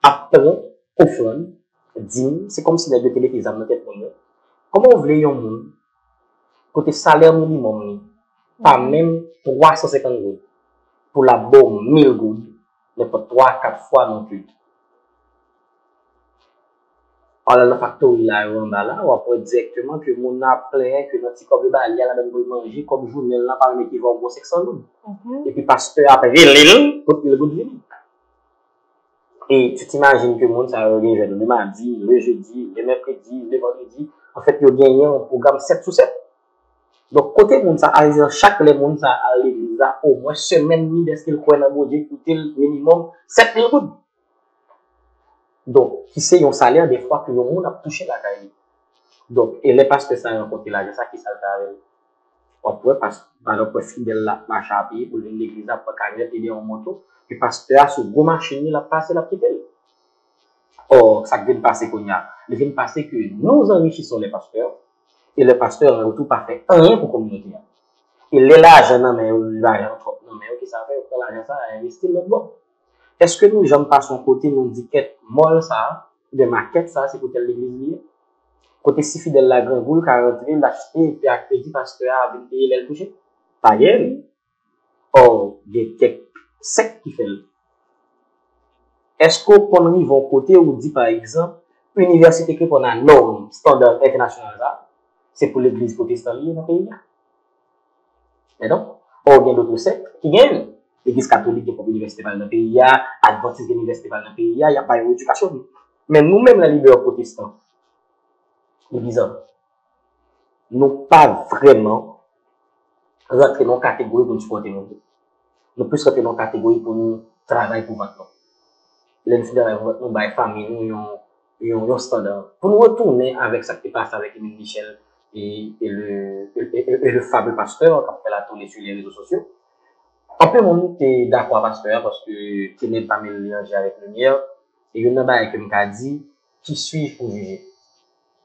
apprend, offrande, dîme, c'est comme si nous avions des examens de tête pour nous. Comment vous voulez un monde, côté salaire minimum, pas même 350 gouttes, pour la bombe 1000 gouttes, mais pas 3-4 fois non plus. Alors, le facteur là, on va pouvoir directement que mon a plein, que notre petit corps de balle, il y a la même pour manger, comme journée là, par exemple, qui va au 600 gouttes. Et puis, pasteur après, il pour le goût de vie. Et tu t'imagines que le monde, ça a le mardi, le jeudi, le mercredi, le vendredi. En fait, il y a gagné un programme 7 sur 7. Donc, côté monde, ça a chaque monde, ça a l'église, au moins semaine, ni est-ce qu'il croit dans mon Dieu, coûter le minimum 7000 gouttes. Donc, qui sait un salaire des fois que le monde a touché la caille. Donc, et les pasteurs, ça a rencontré là, c'est ça qui s'altère avec. On pourrait passer, par exemple, fidèle là, marche à pied, pour l'église, pour carrière, t'aider en moto. Le pasteur, sur gros machine, il a passé la petite. Or, ça vient de passer qu'on y a. Il vient de passer que nous enrichissons les pasteurs, et le pasteur, en retour, pas fait rien pour la communauté. Il est l'argent, non, mais l'argent trop. Non, mais ok, ça fait, l'argent, ça, investir là-dedans. Est-ce que nous, j'aime pas son côté, nous dit que molle ça, de maquette ça, c'est pour telle l'église. Côté si fidèle la grande boule, car rentré, l'acheter, et puis à crédit, pasteur, avec payer l'aile touché. Pas elle. Or, il y a quelques sectes qui fait. Est-ce qu'on prend niveau côté où dit par exemple, université qui prend un norme standard international, c'est pour l'église protestante dans le pays? Mais non. Or, il y a d'autres sectes qui gagnent. L'église catholique qui est pour l'université dans le pays, l'adventiste de l'université dans le pays, il n'y a pas d'éducation. Mais nous-mêmes, les leaders protestants, nous disons, nous pas vraiment rentrer dans une catégorie pour nous supporter nous. Nous plus rentrer dans une catégorie pour nous travailler pour maintenant. Les nous, nous, famille, nous, un standard. Pour nous retourner avec ce qui passe avec Émile Michel et le fameux pasteur qui a fait la tournée sur les réseaux sociaux. Un peu, mon est d'accord, pasteur, parce que tu n'es pas mélangé avec le mien. Et il y a un bail que m'a dit, qui suis pour juger?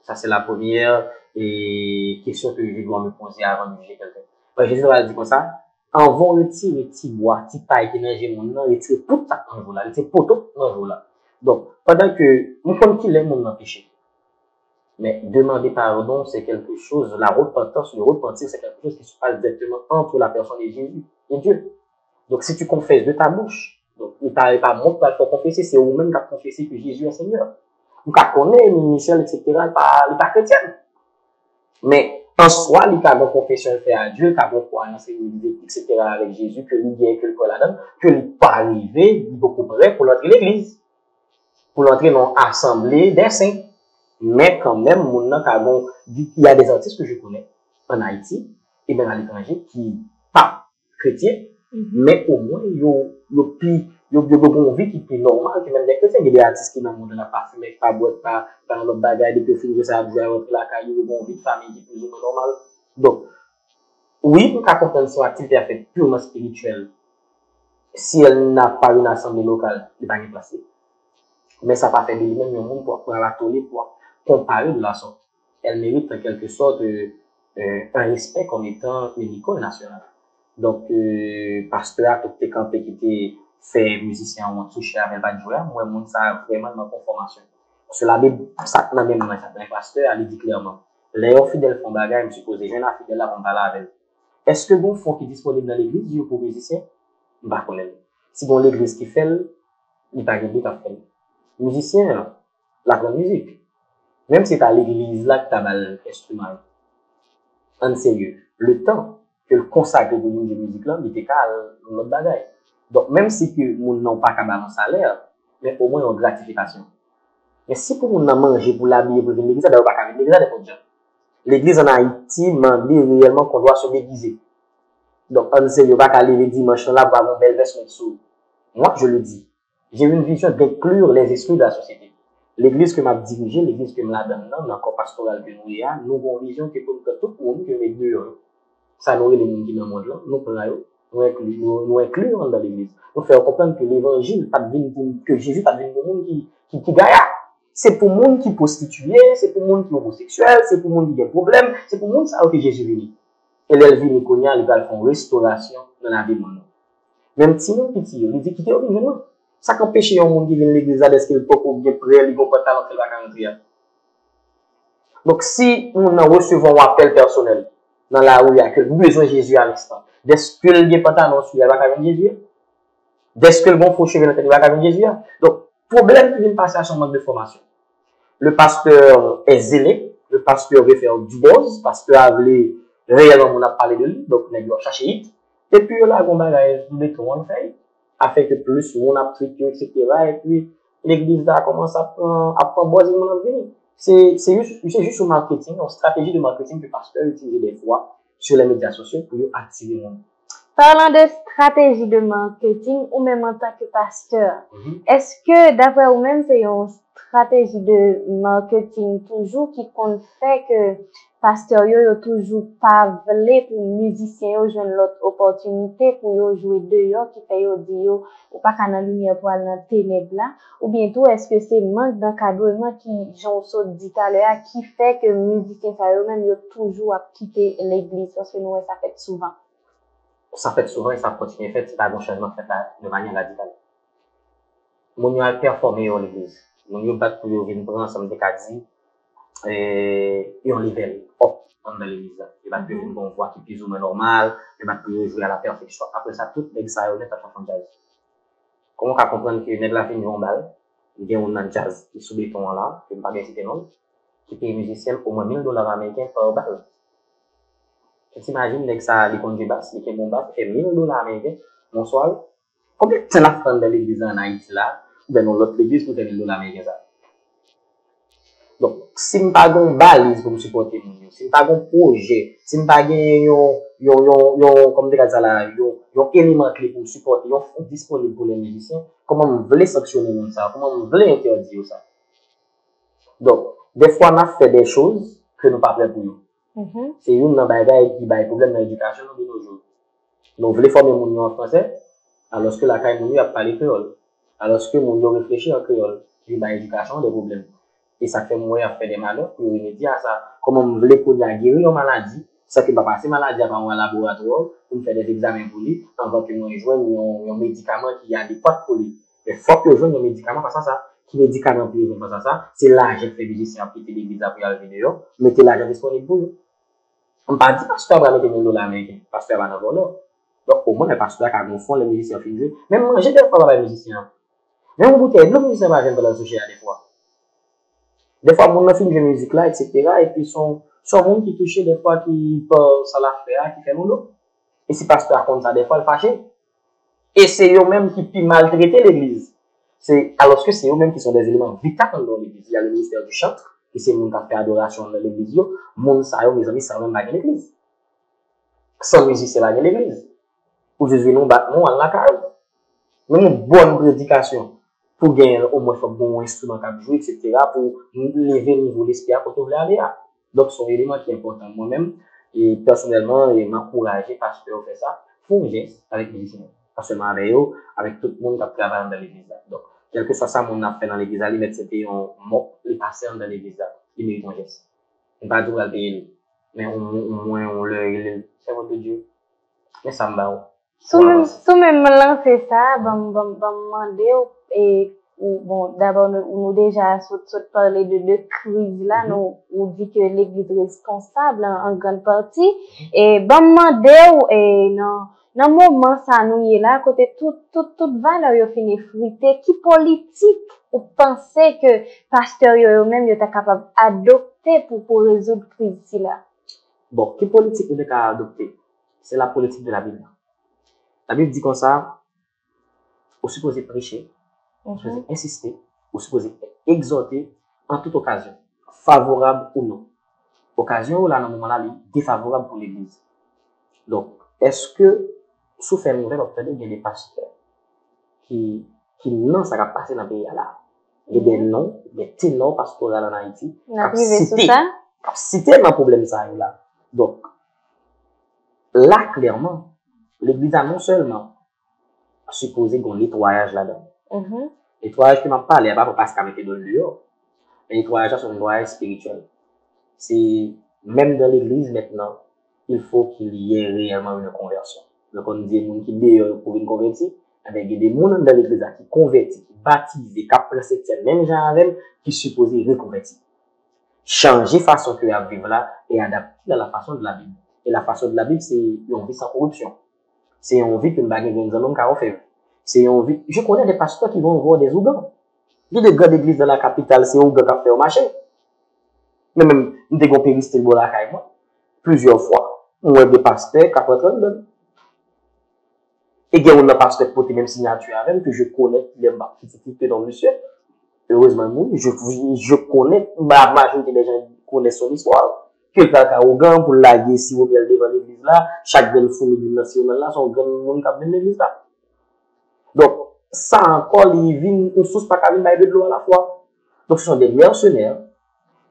Ça, c'est la première question que je dois me poser avant de juger quelqu'un. Jésus va dire comme ça, en vont retirer petit bois, petit paille qui n'est mon nom, retirer tout ça en jour là, retirer poteau en jour là. Donc, pendant que, nous compte qu'il est mon péché. Mais demander pardon, c'est quelque chose, la repentance, le repentir, c'est quelque chose qui se passe directement entre la personne et Jésus et Dieu. Donc, si tu confesses de ta bouche, donc, il t'arrive pas moi qui va te confesser, c'est vous-même qui a confessé que Jésus est Seigneur. Vous connaissez Michel, etc., il n'est pas chrétien. Mais, en soi, il a une confession fait à Dieu, il a une croyance, etc., avec Jésus, que lui vient quelque là-dedans, que lui pas arrivé, beaucoup près pour l'entrer l'église. Pour l'entrer dans l'assemblée des saints. Mais quand même, il y a des artistes que je connais en Haïti et même à l'étranger qui pas chrétiens, mais au moins ils ont une vie qui est plus normale que même des chrétiens. Il y a des artistes qui dans le monde n'a pas fumé, pas boire, pas dans notre bagaille, depuis que ça a joué rentrer la caille, ils ont une vie de famille qui est plus ou moins normale. Donc, oui, pour qu'à comprendre son activité à fait purement spirituelle, si elle n'a pas une assemblée locale, elle va pas placer. Mais ça n'a pas fait de lui-même un monde pour la toller, pour comparer de la sorte. Elle mérite en quelque sorte un respect comme étant une icône nationale. Donc, pasteur a tout campé qui était fait musicien ou touché avec le joueur, moi, monde ça vraiment dans la conformation. Parce que la Bible, ça n'a même pas un pasteur, elle dit clairement, les fidèles font bagarre, je suppose, les jeunes fidèles là vont parler avec. est-ce que bon fonds qui est disponible dans l'église pour musiciens? Bah, connaître. Si bon l'église qui fait, il pas gagné ta fait. Musicien, la grande musique. Même si c'est à l'église là que tu as mal instrument. En sérieux. Le temps que le consacre de musique là, il était qu'à notre bagaille. Donc, même si que nous n'avons pas qu'à un salaire, mais au moins une gratification. Mais si pour nous manger, pour l'habiller, pour venir l'église, ça ne doit pas qu'à l'église, ça. L'église en Haïti m'a dit réellement qu'on doit se déguiser. Donc, on ne sait pas qu'à aller le dimanche là pour avoir une belle veste sous. Moi, je le dis. J'ai une vision d'inclure les exclus de la société. L'église que m'a dirigée, l'église que m'a donné, encore pastorale que nous avons, nous avons une vision que pour tout le monde, que les deux, ça nous est les gens qui dans le monde là, nous prenons, nous inclure dans l'église. Nous faire comprendre que l'évangile, que Jésus pas venu pour le monde qui gagne. C'est pour le monde qui est prostitué, c'est pour le monde qui est homosexuel, c'est pour le monde qui a des problèmes, c'est pour le monde ça que Jésus venu. Et l'Elvin et Konya, ils veulent faire une restauration dans la vie de monde. Même si nous, petit, ils disent quitter originellement. Ça qu'empêche un monde qui vient de l'église à l'est qu'il peut bien près, il va pas talent qu'il va rentrer. Donc, si nous recevons un appel personnel dans la rue, il y a que besoin de Jésus à l'instant. Dès que le bien pantalon sur il va venir Jésus. Dès que le bon fauché vient il va venir Jésus. Donc, problème qui vient passer à son manque de formation. Le pasteur est zélé, le pasteur veut faire du buzz, le pasteur a voulu réellement on a parlé de lui, donc on a cherché it. Et puis là, on a des on fait, afin que plus on a pris, etc. Et puis l'église a commencé à prendre buzz et on a venu. C'est juste au marketing, une stratégie de marketing que le pasteur utilise des fois sur les médias sociaux pour attirer le monde. Parlant de stratégie de marketing, ou même en tant que pasteur, est-ce que d'après vous-même, c'est une stratégie de marketing toujours qui compte fait que pasteur yo toujours pas voulu pour musicien yo joindre l'autre opportunité pour yo jouer dehors qui fait yo dire yo ou pas qu'à dans lumière pour aller dans ténèbres là, ou bientôt est-ce que c'est manque d'encadrement qui j'en saute dit à l'heure qui fait que musicien ça yo même yo toujours à quitter l'église parce que nous ça fait souvent. Ça fait souvent et ça continue à faire, c'est pas un changement fait de manière radicale. Mon a performé à l'église. Mon yo bat pour venir prendre ensemble des cadres et on level up dans l'église. Il va plus une bonne voix qui est plus ou moins normale, il va plus jouer à la perfection. Après ça, tout les ça est à chanson jazz. Comment on peut comprendre que nèg la fin une balle, il y a un jazz qui sous béton là, que pas bien citer non, qui paye musicien au moins $1000 américains par balle. Tu t'imagines que ça, les conduits basse, les bon basse, fait $1000 américains, bonsoir. Combien de temps la fin de l'église en Haïti là, ou bien dans l'autre église pour $1000 américains ça? Donc, si je n'ai pas de balise pour me supporter, si je n'ai pas de projet, si je n'ai pas de élément clé pour me supporter, un fonds disponible pour les musiciens, comment je voulais sanctionner ça, comment je voulais interdire ça? Donc, des fois, on a fait des choses que nous ne pas prêts pour nous. C'est une bagaille qui a un problème dans l'éducation de nos jours. Nous voulons former mon en français, alors que la caille mon a parlé créole. Alors que mon réfléchit en créole. Il y a l'éducation des problèmes. Et ça fait moi faire des malheurs pour remédier à ça. Comment on voulait qu'on guérir une maladie, ça qui va passer maladie avant un laboratoire, pour me faire des examens pour lui, avant que nous joignions un médicament qui est adéquat pour lui. Mais il faut que je joigne un médicament face à ça. Qui médicament pour lui face à ça? C'est l'argent que fait musicien qui fait l'église après la vidéo, mettez l'argent disponible pour nous. On ne pas dit pasteur va mettre $1000 américains, pasteur va en avoir là. Donc au moins le pasteur qui a un fond, les musiciens fin jouer. Même manger des fois avec les musiciens. Même au bouteille, le musicien va venir dans la société des fois. Des fois, mon film de musique là, etc. Et puis, son monde qui touche des fois, qui pense à l'affaire, qui fait mon et si pasteur compte ça, des fois, il fâché. Et c'est eux-mêmes qui maltraitent l'église. Alors que c'est eux-mêmes qui sont des éléments vitaux dans l'église. Il y a le ministère du chant, qui c'est mon qui fait adoration dans l'église. Mon ça, mes amis, ça même pas l'église. Sans musique, c'est pas l'église. Pour Jésus, nous battons à la carrière. Même une bonne prédication. Pour gagner au moins un bon instrument à jouer, etc., pour lever le niveau d'esprit pour tout aller là. Donc, c'est un élément qui est important. Moi-même, et personnellement, et m'encourager parce que je fais ça, pour geste avec les musiciens. Pas seulement avec eux, avec tout le monde qui travaille dans l'église. Donc, quel que soit ça, mon a fait dans l'église, il met c'était un mot, les passeurs dans l'église, il mérite un geste. On ne va pas dire payer, mais au moins, on le, c'est votre Dieu. Mais ça me va. Si même lancer ça, demander et bon, d'abord, nous déjà parlé de crise là, nous, on dit que l'église est responsable en grande partie. Et, bon, et non, dans le moment, ça nous y est là, côté toute valeur, yo fini fruité, qui politique, ou pensez que pasteur yo même, yo capable d'adopter pour résoudre crise là? Bon, qui politique nous devons adopter? C'est la politique de la Bible. La Bible dit comme ça, on supposé prêcher, on supposé insister, on supposé exhorter en toute occasion, favorable ou non. Occasion ou là, dans le moment là, défavorable pour l'église. Donc, est-ce que, sous fait nouvelle, il y a des pasteurs qui n'ont ça passé dans le pays là? Il y a des noms, des petits noms pastoraux en Haïti, qui cité dans le problème ça là. Donc, là, clairement, l'église a non seulement supposé qu'on nettoyage là-dedans. Nettoyage qui m'a parlé, pas parce qu'elle mettait dans le dehors. Le nettoyage, c'est un nettoyage spirituel. C'est, même dans l'église maintenant, il faut qu'il y ait réellement une conversion. Donc, on dit, les gens qui dehors pour une convertir, avec des gens dans l'église qui convertissent, qui baptisent, qui prennent cette même gens avec qui supposés reconvertir. Changer façon que à vivre là et adapter à la façon de la Bible. Et la façon de la Bible, c'est une vie sans corruption. C'est une vie qu'une baguette d'un homme qui fait. C'est une vie. Je connais des pasteurs qui vont voir des ougans. Il y a des grandes églises dans la capitale, c'est ougans qui fait au marché. Mais même, nous avons péristé le bolak avec moi. Plusieurs fois. On a des pasteurs qui ont fait un et il y a un pasteur qui porte même signature avec que je connais, qui aime participer dans le monsieur. Heureusement, je connais, ma majorité des gens connaissent son histoire. Quelqu'un qui a au gant pour laguer si vous venez devant l'église là, chaque belle famille nationale là, son grand monde qui a venu l'église là. Donc, ça encore, il vient, une source pas qu'à venir de l'eau à la fois. Donc, ce sont des mercenaires,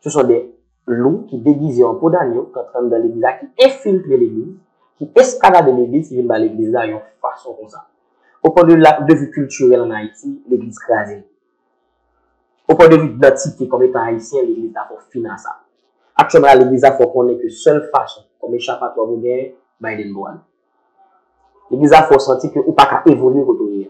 ce sont des loups qui déguisés en peau d'agneau, qui entrent dans l'église là, qui infiltrent l'église, qui escaladent l'église, qui viennent dans l'église là, d'une façon comme ça. Au point de vue culturel en Haïti, l'église crasée. Au point de vue d'identité, comme étant haïtien, l'église a pour financer ça. Actuellement, l'église a faut qu'on ait que seule façon, comme échappatoire vous gagnez, Biden Boal. L'église a faut sentir que ou pas qu'à évoluer autour de.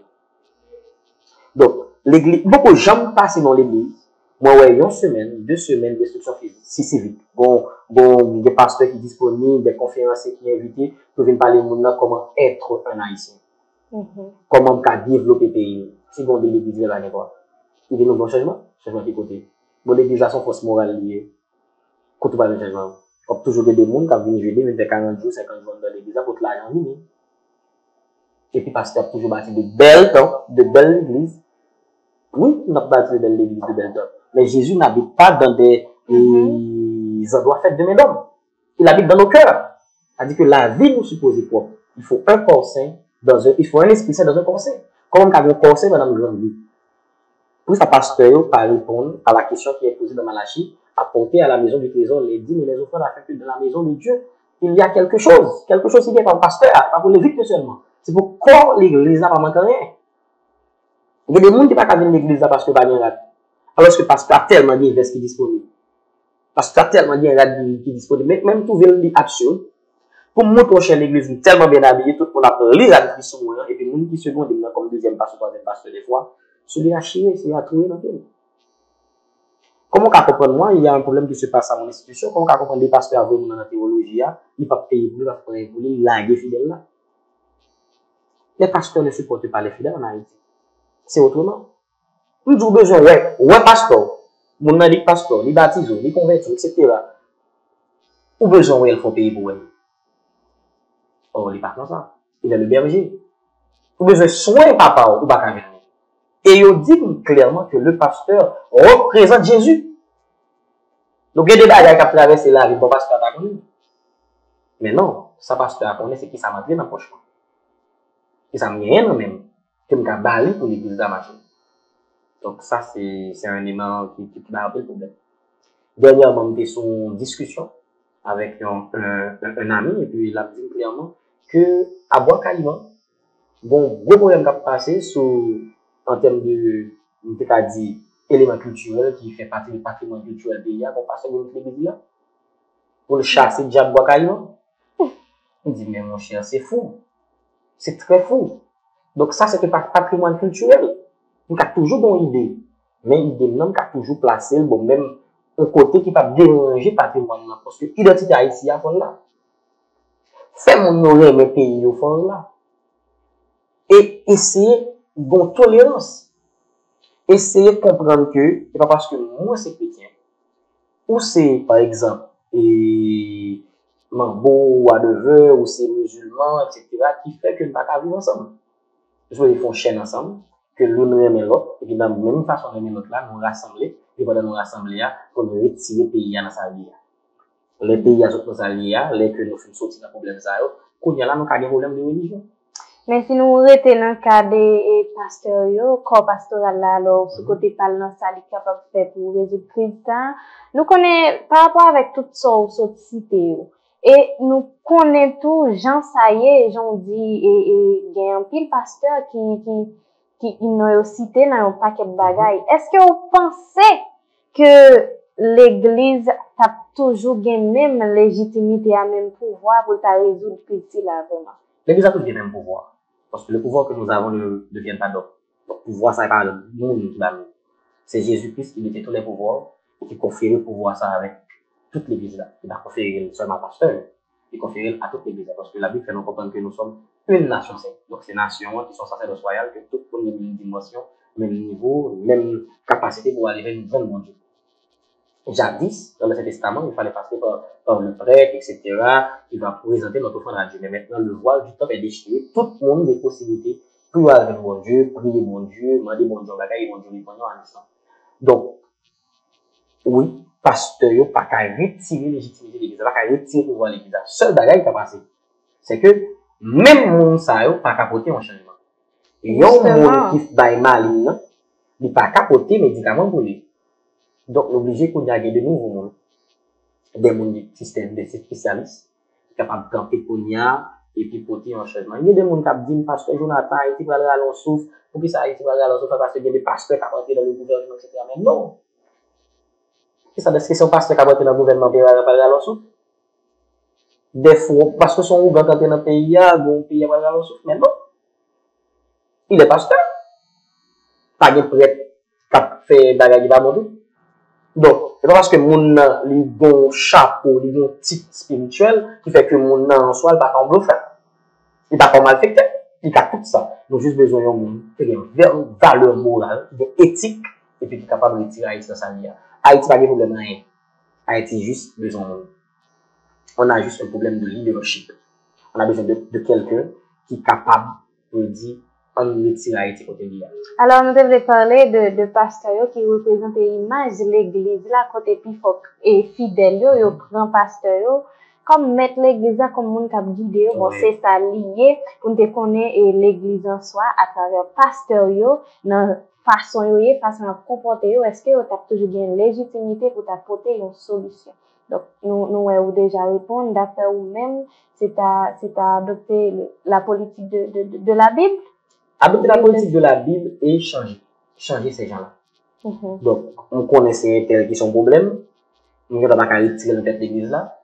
Donc, l'église, beaucoup de gens passent dans l'église. Moi, ouais, une semaine, 2 semaines d'instruction civique. Bon, des pasteurs qui sont disponibles, des conférenciers qui sont invités pour venir parler de comment être un haïtien. Comment développer le pays. Si bon, de l'église, il va y avoir. Il y a un nouveau changement de côté. Bon, l'église a son force morale liée. Quand pas de changement. Comme toujours, il y a des gens qui viennent jeûner, mais 40 jours, 50 jours dans l'église, pour l'argent venir. Et puis, pasteur a toujours bâti de belles temps, de belles églises. Oui, on a bâti de belles églises, de belles temps. Mais Jésus n'habite pas dans des endroits faits de mes d'hommes. Il habite dans nos cœurs. C'est-à-dire que la vie nous suppose propre. Il faut un corps saint il faut un esprit saint dans un corps saint. Comme on a un corps saint dans une grande vie. Pour ça, pasteur, par répondre à la question qui est posée dans Malachie, apporter à la maison du trésor les dîmes et les offrandes afin que dans la maison de Dieu, il y a quelque chose qui vient par le pasteur, pas pour les victimes seulement. C'est pour quoi l'église n'a pas manqué rien. Il y a des gens qui ne peuvent pas venir à l'église parce que pas bien là. Alors que le pasteur a tellement d'investissements qui est disponible. Parce que tu as tellement d'investissements qui est disponible. Même tout veut absurde. Pour montrer chez l'église tellement bien habillé, tout le monde a les habits sur moi, et puis les gens qui secondent comme deuxième pasteur, troisième pasteur des fois, celui-là chier, c'est à trouver dans le pays. Comment on comprend moi, il y a un problème qui se passe à mon institution, comment on comprend les pasteurs avant dans la théologie, ils ne peuvent pas payer plus, ils ne peuvent pas payer pour les laguer fidèles là. Les pasteurs ne supportent pas les fidèles en Haïti. C'est autrement. Nous avons besoin, ouais, pasteur, mon nom dit pasteur, les baptisés, les convertis, etc. Ou besoin, ouais, il faut payer pour eux. Oh, il n'est pas comme ça. Il est le berger. Ou besoin de soin, papa, ou pas quand même. Et il dit clairement que le pasteur représente Jésus. Donc, il y a des bagages qui ont traversé la vie, bon pasteur n'a pas connu. Mais non, ça pasteur a connu, c'est qui ça m'a pris dans le poche. Et ça m'a rien même. Que m'a balé pour l'église d'Amachon. Donc, ça, c'est un élément qui m'a rappelé le problème. Dernièrement, on était sur une discussion avec un ami, et puis il a dit clairement que, à Bois-Caïman, bon, gros problème qui a passé en termes de, on peut dire, éléments culturels qui fait partie du patrimoine culturel pays, qu'on passe dans l'église là, pour le chasser diable Bois-Caïman. Il dit, mais mon cher, c'est fou. C'est très fou. Donc ça, c'est le patrimoine culturel. On a toujours bonne idée. Mais l'idée même qu'a toujours placé le bon même un côté qui va déranger le patrimoine. Parce que l'identité haïtienne à fond là. Fait mon aurait mes pays au fond là. Et essayer de tolérance. Essayer de comprendre que, c'est pas parce que moi c'est chrétien, ou c'est par exemple, et mambo, whatever, ou c'est musulman, etc., qui fait que nous ne pouvons pas vivre ensemble. Soit ils font chaîne ensemble, que l'un aime l'autre, et puis dans la même façon d'aimer l'autre là, nous rassembler, et pendant nous rassembler, pour nous retirer le pays dans sa vie. Les pays dans sa vie, les que nous faisons sortir dans le problème, qu'on y a là, nous avons des problèmes de religion. Mais si nous restons dans le cas des pasteurs, corps pastoral là, alors, ce côté parle dans ça, est capable de faire pour résoudre crise ça, nous connaissons par rapport avec tout ça, cité, et nous connaissons tout, Jean ça y est, Jean dit, et il y a un pile pasteur qui nous cité dans un paquet de bagailles. Est-ce que vous pensez que l'église a toujours gagné même légitimité à même pouvoir pour résoudre crise là, vraiment? L'Église a toujours le même pouvoir. Parce que le pouvoir que nous avons ne vient pas d'autre. Le pouvoir, ça n'est pas le monde. C'est Jésus-Christ qui mettait tous les pouvoirs et qui conférait le pouvoir ça avec toute l'Église là. Il a conféré seulement au pasteur. Il conféré à toute l'Église. Parce que la Bible fait nous comprendre que nous sommes une nation sainte. Donc, ces nations qui sont sacerdoce royal, que tout le monde a une dimension, même niveau, même capacité pour arriver à une grande monde. Jadis, dans l'Ancien Testament, il fallait passer par le prêtre, etc., qui va présenter notre offrande à Dieu. Mais maintenant, le voile du temps est déchiré. Tout le monde a des possibilités pour aller avec mon Dieu, prier mon Dieu, demander mon Dieu, bagaille, mon Dieu, répondre en instant. Donc, oui, pasteur, pas qu'à retirer légitimité de l'église, pas qu'à retirer pouvoir de l'église. Seul bagaille qui a passé, c'est que même mon ça, pas capoter un changement. Et il y a un monde qui va mal, il n'est pas capoter médicaments pour lui. Donc, l'obligé qu'on y a de nouveaux mondes, des mondes du système, des spécialistes, capables de camper pour y et puis porter un changement. Il y a des gens qui disent, pasteur Jonathan, Haïti va aller à l'on-souffle, pour que ça Haïti va aller à l'on-souffle, parce qu'il y a des pasteurs qui ont dans le gouvernement, etc. Mais non! C'est ça, est-ce que c'est un pasteur qui a dans le gouvernement qui va aller à l'on-souffle? Des fois, parce que son gouvernement est dans le pays, le pays va aller à l'on-souffle. Mais non! Il est pasteur. Pas de prêtre qui a fait bagage de monde. Donc, c'est pas parce que mon a un bon chapeau, un bon titre spirituel qui fait que mon en soi, il va pas bluffé. Il va pas malfecté. Il a tout ça. Nous juste besoin d'un monde qui a une valeur morale, une éthique, et puis qui est capable de retirer Haïti dans sa vie. Haïti n'a pas de problème rien. Haïti juste besoin de. On a juste un problème de leadership. On a besoin de quelqu'un qui est capable de dire on retire Haïti côté de. Alors, nous devons parler de pasteurs qui représentent l'image de l'église, là, côté plus fort et fidèle, yo, grand pasteur, comme mettre l'église là comme monde qui a guidé, bon, c'est ça lié, pour te connaître l'église en soi, à travers pasteur, dans façon de comporter, est-ce que tu as toujours une légitimité pour t'apporter une solution? Donc, nous avons déjà répondu, d'après vous-même, c'est à adopter la politique de la Bible? Adopter la politique de la Bible et changer ces gens-là. Donc, on connaissait tel qui sont problèmes, on ne va pas retirer notre tête l'église là,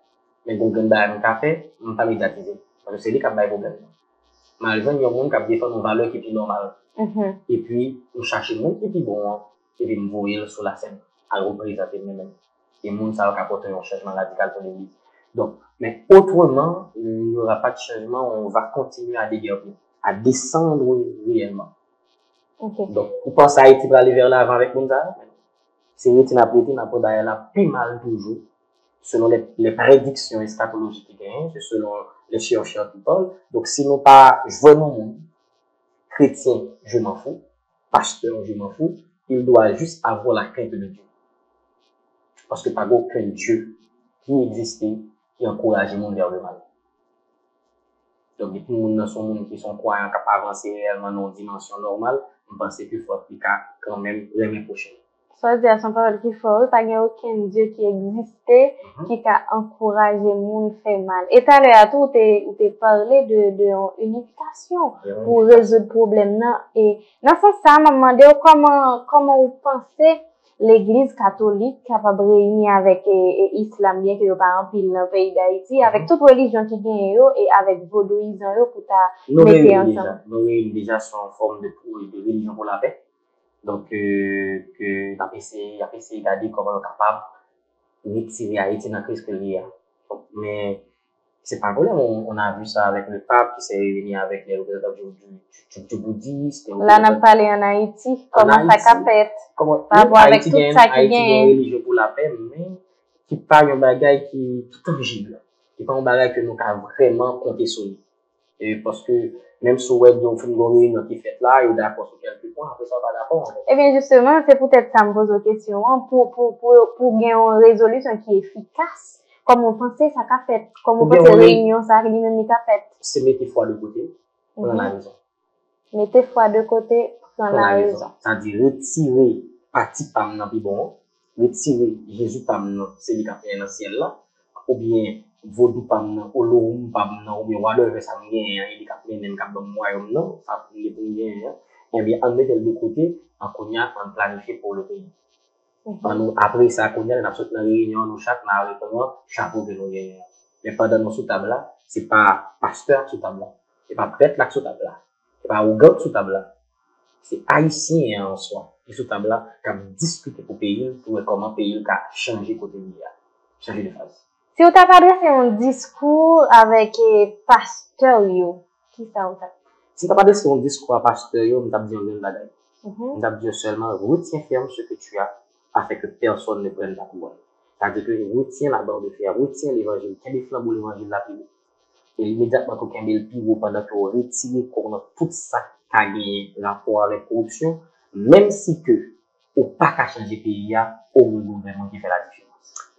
mais on gagne un café, on ne va pas médiatiser. Parce que c'est lui qui a des problèmes. Malgré il y a des gens qui défendent nos valeurs qui sont normales. Et puis, on cherche le monde qui est bon, et puis on voit sur la scène, à représenter nous-mêmes. Et le monde, ça va apporter un changement radical pour l'église. Donc, mais autrement, il n'y aura pas de changement, on va continuer à déguerpir, à descendre réellement. Donc, vous pensez à Haïti pour aller vers l'avant avec Mounza? C'est Haïti n'a pas d'ailleurs la plus mal toujours, selon les prédictions eschatologiques qui gagnent, c'est selon les chercheurs qui parlent. Donc, si nous pas vraiment monde, chrétien, je m'en fous, pasteur, je m'en fous, il doit juste avoir la crainte de Dieu. Parce que pas aucun Dieu qui existait, qui encourageait le monde vers le mal. Donc, depuis que nous sommes qui sont croyants, qui peuvent avancer réellement dans une dimension normale, on pense qu'il faut appliquer quand même l'année prochaine. Ça veut dire, à son parole qu'il faut, pas qu'il y a aucun Dieu qui existait, qui a encouragé le monde à faire mal. Et tout à l'heure, tu as parlé de unification pour résoudre le problème. Et dans ce sens, je me demandais comment vous pensez l'église catholique capable de réunir avec l'islam, bien que vous pas en pile dans le pays d'Haïti, avec toute religion qui vient et avec vaudouisants pour ta mettre ensemble. Nous réunissons déjà sous forme de religion pour la paix. Donc, que n'a essayé de regarder comment on est capable de retirer Haïti dans la crise que il y a. Donc, mais c'est pas un problème. On a vu ça avec le pape qui s'est réuni avec les représentants du bouddhisme. Là, on a parlé en Haïti, comment ça qu'a fait, comment par rapport avec Haïti tout ça qui Haïti vient. religieux pour la paix, mais qui parle un bagage qui est tangible. Qui pas un bagage que nous avons vraiment compté sur lui. Et parce que même si web donc une réunion qui fait là, il est d'accord sur quelques points, après ça pas d'accord. Eh bien, justement, c'est peut-être ça me pose une question, hein, pour gagner une résolution qui est efficace. Comme on pensait, ça qu'a fait. Comme on pensait, réunion, ça, lui-même, qu'a fait. C'est mettez foi de côté, prendre la raison. Mettez foi de côté, prendre la raison. C'est-à-dire retirer partie par nan pi bon, retirer Jésus par nan, c'est lui qui a fait dans le ciel là, ou bien Vodou par nan, Oloum par nan, ou bien whatever ça me gagne, il a fait même cap dans le royaume non, ça pour gagner, et bien on met de côté, en cognac, en planifié pour le pays. Après ça, on a sauté dans la réunion, nous chaque n'a répondre, chapeau que nous gagnons. Mais pendant nos sous table là, c'est pas pasteur sous table là, c'est pas prêtre là sous table là, c'est pas ougan sous table là. C'est haïtien en soi qui sous table là qui a discuté pour pays pour voir comment pays a changé côté lié, changer de phase. Si vous avez adressé un discours avec pasteur yo, qui ça vous a? Si tu as adressé un discours à pasteur yo, on t'a dit un même bagaille. On t'a dit seulement retiens ferme ce que tu as afin que personne ne prenne ta couronne. C'est-à-dire que retiens la barre de fer, retiens l'évangile, qu'un des flambeaux l'évangile la plus. Et immédiatement que tu le pire pendant que tu retires tout ça qui a gagné rapport avec la corruption, même si que ou pas qu'à changer le pays, au gouvernement qui fait la différence.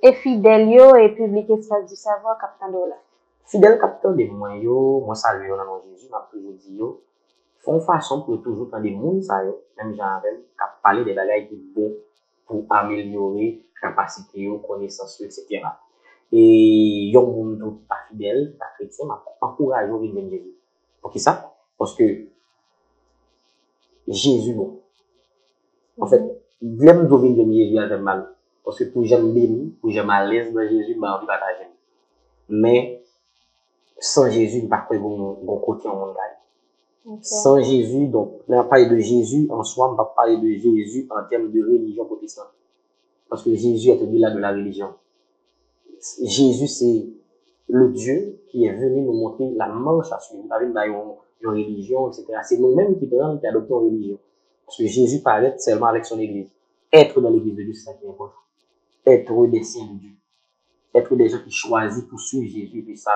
Et fidèle et public espace du savoir, capitaine Dola. Fidèle capitaine de moi salue dans nom Jésus, m'a toujours dit yo, font façon pour toujours prendre des monde ça yo, même genre qui parler des bagages qui bon pour améliorer capacité yo, connaissance etc. Et yon moun tout pas fidèle, pas chrétien, m'a encouragé au venir de Jésus. Pour qui ça? Parce que Jésus bon. En fait, l'aime de venir de Jésus avec mal. Parce que pour j'aime béni, pour j'aime à l'aise dans Jésus, bah on va partager. Mais sans Jésus, pas quoi bon côté en monde. Sans Jésus, donc, on va parler de Jésus en soi, on va parler de Jésus en termes de religion protestante. Parce que Jésus est au-delà de la religion. Jésus, c'est le Dieu qui est venu nous montrer la marche à suivre. Pas une religion, etc. C'est nous-mêmes qui prenons qui adoptons une religion. Parce que Jésus paraît seulement avec son église. Être dans l'église de Dieu, c'est ça qui est important. Être des saints de Dieu. Être des gens qui choisissent pour suivre Jésus, puis ça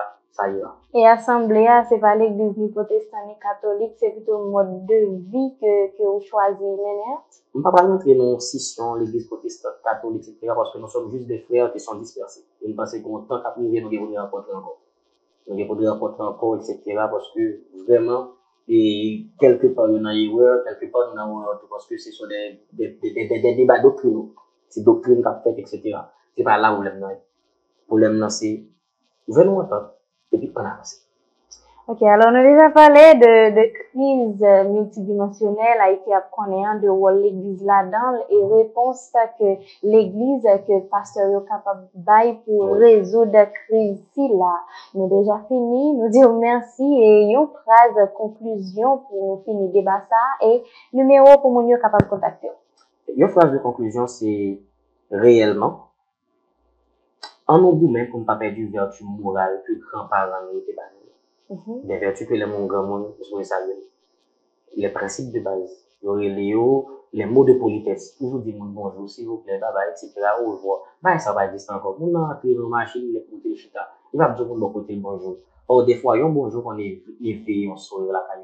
ira. Et assemblée, c'est pas l'église ni protestante ni catholique, c'est plutôt un mode de vie que vous choisissez, mener. On ne peut pas rentrer dans scission, l'église protestante, catholique, etc. parce que nous sommes juste des frères qui sont dispersés. Et nous pensons qu'en tant qu'après, nous devons rencontrer encore. Nous devons rencontrer encore, etc. parce que vraiment, et quelque part, il y a une erreur, quelque part, il y a une erreur, parce que ce sont des débats doctrinaux. C'est doctrine qu'a fait, etc. C'est pas là où l'aime. Le problème, c'est, venons entendre, et puis on avance. Ok, alors on a déjà parlé de crise multidimensionnelle, a été apprenant de voir l'église là-dedans, et réponse que l'église que pasteur est capable de pour résoudre la crise là. Nous déjà fini, nous disons merci et une phrase conclusion pour finir le débat ça, et numéro pour nous capable de contacter. Une phrase de conclusion, c'est réellement, en nous même pour ne pas perdre du vertu morale que grands-parents nous étaient bannés. Des vertus que les mon grand monde sont salués. Les principes de base. Les mots de politesse. Toujours dire bonjour, s'il vous plaît, bye bye, etc. Au revoir. Bah, ça va exister encore. On a entré dans la machine, les côtés chita. Il va dire bon côté bonjour. Or, des fois, un bonjour, on est éveillé, on sort la caille.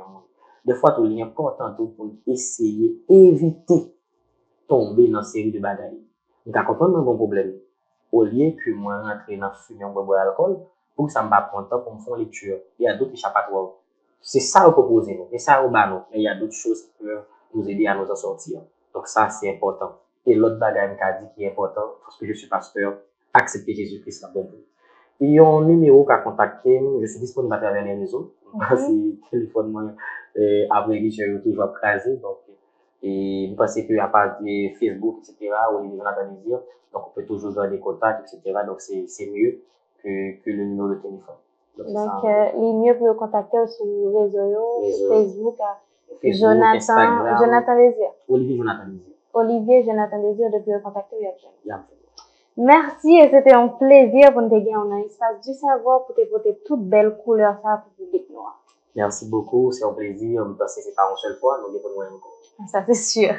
Des fois, tout est important pour essayer, éviter tomber dans une série de bagailles. Donc, à comprendre un bon problème. Au lieu que moi, rentrer dans fumer, on boit l'alcool, pour que ça me va prendre temps pour me faire lecture. Il y a d'autres échappatoires. C'est ça qu'on propose, c'est ça qu'on bat nous. Mais il y a d'autres choses qui peuvent nous aider à nous en sortir. Donc ça, c'est important. Et l'autre bagage qui dit qui est important, parce que je suis pasteur, accepter Jésus-Christ, c'est bon. Il y a un numéro qu'à contacter, je suis disponible à travers les réseaux. C'est téléphone, moi, après, je suis toujours crasé, donc, et vous pensez qu'à part de Facebook, etc., ou les Jonathan Désir, donc on peut toujours garder des contacts, etc., donc c'est mieux que le numéro de téléphone. Donc, il est mieux pour le contacter sur les réseaux, Facebook. Facebook, Instagram. Jonathan Désir. Olivier Jonathan Désir. Olivier Jonathan Désir depuis le contact. Yeah. Merci et c'était un plaisir pour nous gagner un espace du savoir pour te porter toute belle couleur ça pour le public noir. Merci beaucoup, c'est un plaisir. Parce que c'est pas une seule fois, nous devons encore. Ça c'est sûr.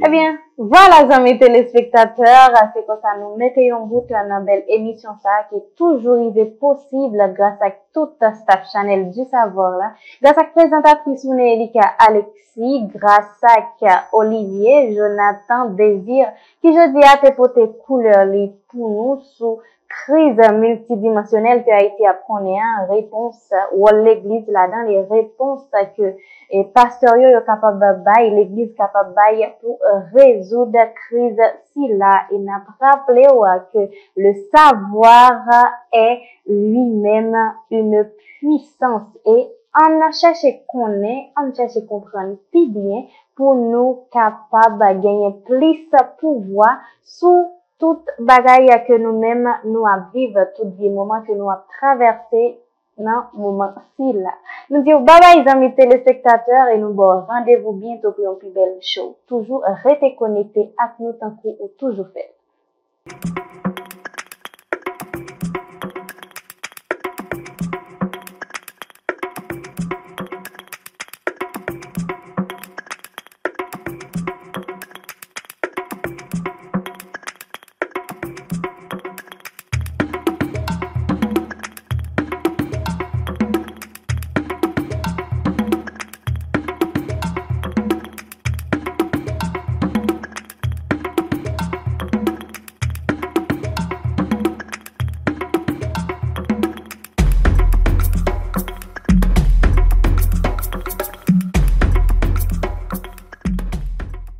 Eh bien, voilà, amis téléspectateurs, c'est comme ça nous mettons en route dans une belle émission ça qui est toujours possible grâce à toute la staff Chanel du savoir là, grâce à la présentatrice Elika Alexis, grâce à Olivier, Jonathan Désir, qui je dis à te porter couleur pour nous sous crise multidimensionnelle que Haïti a prôné, réponse ou l'église là-dedans, les réponses que et pasteur yo capable bail l'église capable bail pour résoudre crise si là et n'a rappelé que le savoir est lui-même une puissance et on a cherché connaître, on cherche comprendre si bien pour nous capable gagner plus pouvoir sous toute bagaille que nous-mêmes nous à vivre tous les moments que nous a traversé dans moment ci là. Nous disons bye bye les amis téléspectateurs et nous bon rendez-vous bientôt pour une plus belle show. Toujours restez connectés à nous tant qu'on toujours fait.